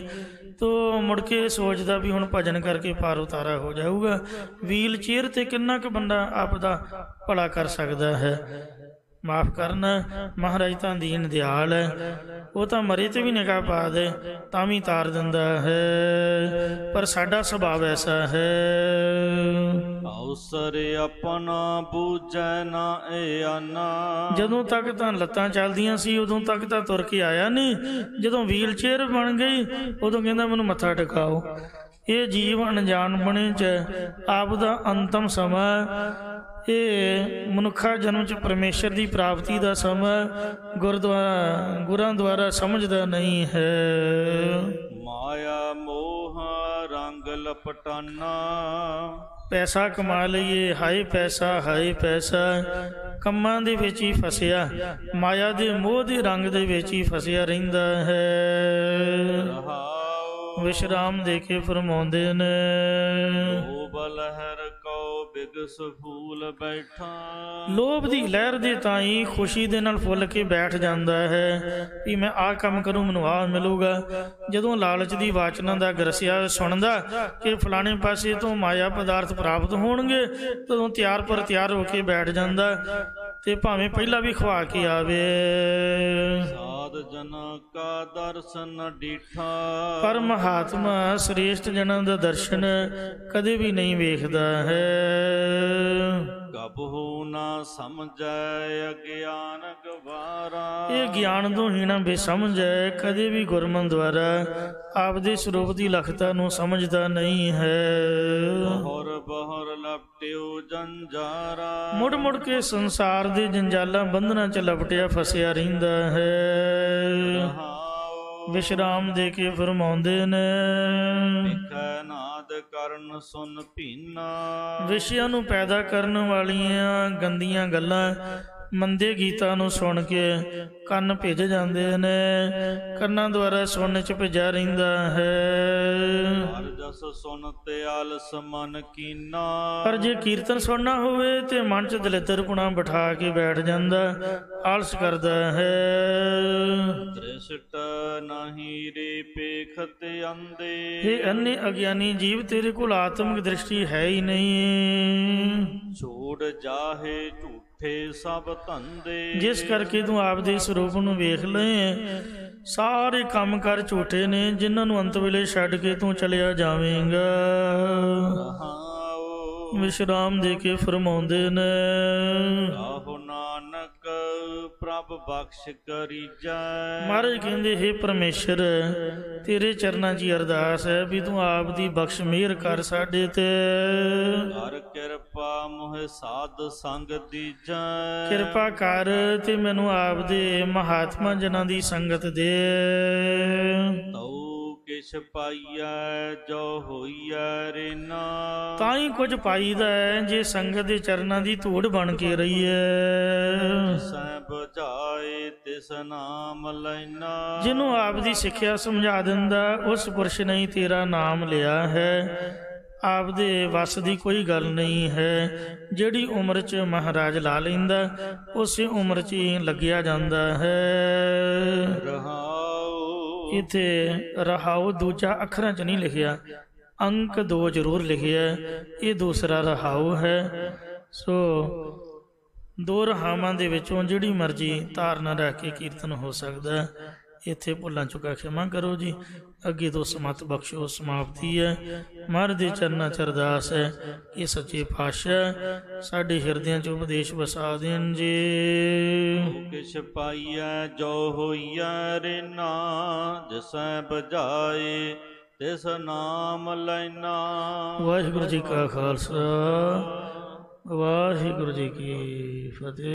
ਤੋ ਮੁੜ ਕੇ ਸੋਚਦਾ ਵੀ ਹੁਣ ਭਜਨ ਕਰਕੇ ਪਾਰ ਉਤਾਰਾ ਹੋ ਜਾਊਗਾ। ਵੀਲ ਚੇਅਰ 'ਤੇ ਕਿੰਨਾ ਕੁ ਬੰਦਾ ਆਪ ਦਾ ਭਲਾ ਕਰ ਸਕਦਾ ਹੈ? ਮਾਫ਼ ਕਰਨਾ, ਮਹਾਰਾਜ ਤਾਂ ਦੀਨ ਦਿਆਲ ਹੈ, ਉਹ ਤਾਂ ਮਰੇ 'ਤੇ ਵੀ ਨਿਗਾਹ ਪਾ ਦੇ ਤਾਂ ਵੀ ਤਾਰ ਦਿੰਦਾ ਹੈ। ਪਰ ਸਾਡਾ ਸੁਭਾਅ ਐਸਾ ਹੈ। ਅਵਸਰ ਆਪਣਾ ਬੂਝੈ ਨਾ ਆਨਾ। ਜਦੋਂ ਤੱਕ ਤਾਂ ਲੱਤਾਂ ਚੱਲਦੀਆਂ ਸੀ, ਉਦੋਂ ਤੱਕ ਤਾਂ ਤੁਰ ਕੇ ਆਇਆ ਨਹੀਂ। ਜਦੋਂ ਵੀਲ ਚੇਅਰ ਬਣ ਗਈ, ਉਦੋਂ ਕਹਿੰਦਾ ਮੈਨੂੰ ਮੱਥਾ ਟਿਕਾਓ। ਇਹ ਜੀਵ ਅਣਜਾਣ ਬਣੇ 'ਚ ਆਪ ਦਾ ਅੰਤਮ ਸਮਾਂ, ਇਹ ਮਨੁੱਖਾ ਜਨਮ 'ਚ ਪਰਮੇਸ਼ਰ ਦੀ ਪ੍ਰਾਪਤੀ ਦਾ ਸਮਾਂ ਗੁਰਾਂ ਦੁਆਰਾ ਸਮਝਦਾ ਨਹੀਂ ਹੈ। ਮਾਇਆ ਮੋਹ ਰੰਗ ਲਪਟਾਨਾ। ਪੈਸਾ ਕਮਾ ਲਈਏ, ਹਾਏ ਪੈਸਾ, ਹਾਏ ਪੈਸਾ, ਕੰਮਾਂ ਦੇ ਵਿੱਚ ਹੀ ਫਸਿਆ, ਮਾਇਆ ਦੇ ਮੋਹ ਦੇ ਰੰਗ ਦੇ ਵਿੱਚ ਹੀ ਫਸਿਆ ਰਹਿੰਦਾ ਹੈ। ਵਿਸ਼ਰਾਮ ਦੇ ਕੇ ਫਰਮਾਉਂਦੇ ਨੇ, ਲੋਭ ਦੀ ਲਹਿਰ ਦੇ ਤਾਈਂ ਖੁਸ਼ੀ ਦੇ ਨਾਲ ਫੁੱਲ ਕੇ ਬੈਠ ਜਾਂਦਾ ਹੈ ਵੀ ਮੈਂ ਆਹ ਕੰਮ ਕਰੂੰ, ਮੈਨੂੰ ਆਹ ਮਿਲੂਗਾ। ਜਦੋਂ ਲਾਲਚ ਦੀ ਵਾਚਨਾ ਦਾ ਗਰਸਿਆ ਸੁਣਦਾ ਕਿ ਫਲਾਣੇ ਪਾਸੇ ਤੋਂ ਮਾਇਆ ਪਦਾਰਥ ਪ੍ਰਾਪਤ ਹੋਣਗੇ, ਤਦੋਂ ਤਿਆਰ ਪਰ ਤਿਆਰ ਹੋ ਕੇ ਬੈਠ ਜਾਂਦਾ, ਤੇ ਭਾਵੇਂ ਪਹਿਲਾਂ ਵੀ ਖਵਾ ਕੇ ਆਵੇ। ਸਾਧ ਜਨਾਂ ਕਾ ਦਰਸ਼ਨ ਡੀਠਾ। ਪਰ ਮਹਾਤਮਾ ਸ੍ਰੇਸ਼ਟ ਜਨਾਂ ਦਾ ਦਰਸ਼ਨ ਕਦੇ ਵੀ ਨਹੀਂ ਵੇਖਦਾ ਹੈ। ਕਬਹੂ ਨਾ ਸਮਝੈ ਅਗਿਆਨ ਗਵਾਰਾ। ਇਹ ਗਿਆਨ ਤੋਂ ਹੀਣਾ ਬੇਸਮਝ ਹੈ, ਕਦੇ ਵੀ ਗੁਰਮਨ ਦੁਆਰਾ ਆਪਦੇ ਸਰੂਪ ਦੀ ਲਖਤਾ ਨੂੰ ਸਮਝਦਾ ਨਹੀਂ ਹੈ। ਬਹੁਰ ਬਹੁਰ ਲਪਟਿਓ ਜੰਜਾਰਾ। ਮੁੜ ਮੁੜ ਕੇ ਸੰਸਾਰ ਦੇ ਜੰਜਾਲਾਂ ਬੰਧਨਾਂ 'ਚ ਲਪਟਿਆ ਫਸਿਆ ਰਹਿੰਦਾ ਹੈ। ਵਿਸ਼ਰਾਮ ਦੇ ਕੇ ਫਰਮਾਉਂਦੇ ਨੇ, ਨਾਦ ਕਰਨ ਸੁਨ ਭੀਨਾ। ਵਿਸ਼ਿਆਂ ਨੂੰ ਪੈਦਾ ਕਰਨ ਵਾਲੀਆਂ ਗੰਦੀਆਂ ਗੱਲਾਂ ਮੰਦੇ ਗੀਤਾਂ ਨੂੰ ਸੁਣ ਕੇ ਕੰਨ ਭਿੱਜ ਜਾਂਦੇ ਨੇ, ਕੰਨਾਂ ਦੁਆਰਾ ਸੁਣਨ 'ਚ ਭਿੱਜਿਆ ਰਹਿੰਦਾ ਹੈ। ਹਰ ਜਸ ਸੁਨ ਤੇ ਆਲਸ ਮਨ ਕੀਨਾ, ਪਰ ਜੇ ਕੀਰਤਨ ਸੁਣਨਾ ਹੋਵੇ ਤੇ ਮਨ 'ਚ ਦਲਿੱਦਰਪੁਣਾ ਬਿਠਾ ਕੇ ਬੈਠ ਜਾਂਦਾ, ਆਲਸ ਕਰਦਾ ਹੈ। ਦ੍ਰਿਸ਼ਟ ਨਹੀਂ ਰੇ ਪੇਖਤ ਅੰਦੇ, ਇਹ ਅੰਨੇ ਅਗਿਆਨੀ ਜੀਵ, ਤੇਰੇ ਕੋਲ ਆਤਮਿਕ ਦ੍ਰਿਸ਼ਟੀ ਹੈ ਹੀ ਨਹੀਂ। ਛੋੜ ਜਾਹੇ ਝੂਠੇ ਸਭ ਧੰਦੇ, ਜਿਸ ਕਰਕੇ ਤੂੰ ਆਪਦੇ ਸਰੂਪ ਨੂੰ ਵੇਖ ਲਏ, ਸਾਰੇ ਕੰਮ ਕਰ ਝੂਠੇ ਨੇ, ਜਿਨ੍ਹਾਂ ਨੂੰ ਅੰਤ ਵੇਲੇ ਛੱਡ ਕੇ ਤੂੰ ਚਲਿਆ ਜਾਵੇਂਗਾ। ਵਿਸ਼ਰਾਮ ਦੇ ਕੇ ਫਰਮਾਉਂਦੇ ਨੇ, ਆਹੋ ਨਾਨਕ ਪ੍ਰਭ ਬਖਸ਼ ਕਰੀਜੈ। ਮਹਾਰਾਜ ਕਹਿੰਦੇ, ਹੇ ਪਰਮੇਸ਼ਰ, ਤੇਰੇ ਚਰਨਾਂ 'ਚ ਅਰਦਾਸ ਹੈ ਵੀ ਤੂੰ ਆਪ ਦੀ ਬਖਸ਼ ਮਿਹਰ ਕਰ ਸਾਡੇ ਤੇ। ਕਰ ਕਿਰਪਾ ਮੋਹਿ ਸਾਧ ਸੰਗ ਦੀਜੈ, ਕਿਰਪਾ ਕਰ ਤੇ ਮੈਨੂੰ ਆਪ ਦੇ ਮਹਾਤਮਾ ਜਨਾਂ ਦੀ ਸੰਗਤ ਦੇ। ਤਉ ਕਿਛ ਪਾਈਐ ਜੋ ਹੋਈਐ ਰੇਨਾ, ਤਾਂ ਹੀ ਕੁਝ ਪਾਈਦਾ ਹੈ ਜੇ ਸੰਗਤ ਦੇ ਚਰਨਾਂ ਦੀ ਧੂੜ ਬਣ ਕੇ ਰਹੀਏ। ਸੈ ਬੁਝਾਏ ਤਿਸ ਨਾਮ ਲੈਨਾ, ਜਿਹਨੂੰ ਆਪ ਦੀ ਸਿੱਖਿਆ ਸਮਝਾ ਦਿੰਦਾ, ਉਸ ਪੁਰਸ਼ ਨੇ ਹੀ ਤੇਰਾ ਨਾਮ ਲਿਆ ਹੈ। ਆਪ ਦੇ ਵੱਸ ਦੀ ਕੋਈ ਗੱਲ ਨਹੀਂ ਹੈ। ਜਿਹੜੀ ਉਮਰ 'ਚ ਮਹਾਰਾਜ ਲਾ ਲੈਂਦਾ, ਉਸੇ ਉਮਰ 'ਚ ਹੀ ਲੱਗਿਆ ਜਾਂਦਾ ਹੈ। ਇੱਥੇ ਰਹਾਉ ਦੂਜਾ ਅੱਖਰਾਂ 'ਚ ਨਹੀਂ ਲਿਖਿਆ, ਅੰਕ 2 ਜ਼ਰੂਰ ਲਿਖਿਆ, ਇਹ ਦੂਸਰਾ ਰਹਾਉ ਹੈ। ਸੋ 2 ਰਹਾਵਾਂ ਦੇ ਵਿੱਚੋਂ ਜਿਹੜੀ ਮਰਜ਼ੀ ਧਾਰਨਾ ਰੱਖ ਕੇ ਕੀਰਤਨ ਹੋ ਸਕਦਾ। ਇੱਥੇ ਭੁੱਲਾਂ ਚੁੱਕਾ ਖਿਮਾ ਕਰੋ ਜੀ। ਅੱਗੇ ਤੋਂ ਸਮਤ ਬਖਸ਼ੋ, ਸਮਾਪਤੀ ਹੈ। ਮਹਾਰਾਜ ਦੇ ਚਰਨਾਂ 'ਚ ਅਰਦਾਸ ਹੈ ਕਿ ਸੱਚੇ ਪਾਤਸ਼ਾਹ ਸਾਡੇ ਹਿਰਦਿਆਂ 'ਚ ਉਪਦੇਸ਼ ਵਸਾ ਦੇਣ ਜੀ। ਕਿਛ ਪਾਈਐ ਜੋ ਹੋਈਐ ਰੇਨਾ, ਜਿਸੈ ਬੁਝਾਏ ਤਿਸ ਨਾਮ ਲੈਨਾ। ਵਾਹਿਗੁਰੂ ਜੀ ਕਾ ਖਾਲਸਾ, ਵਾਹਿਗੁਰੂ ਜੀ ਕੀ ਫਤਿਹ।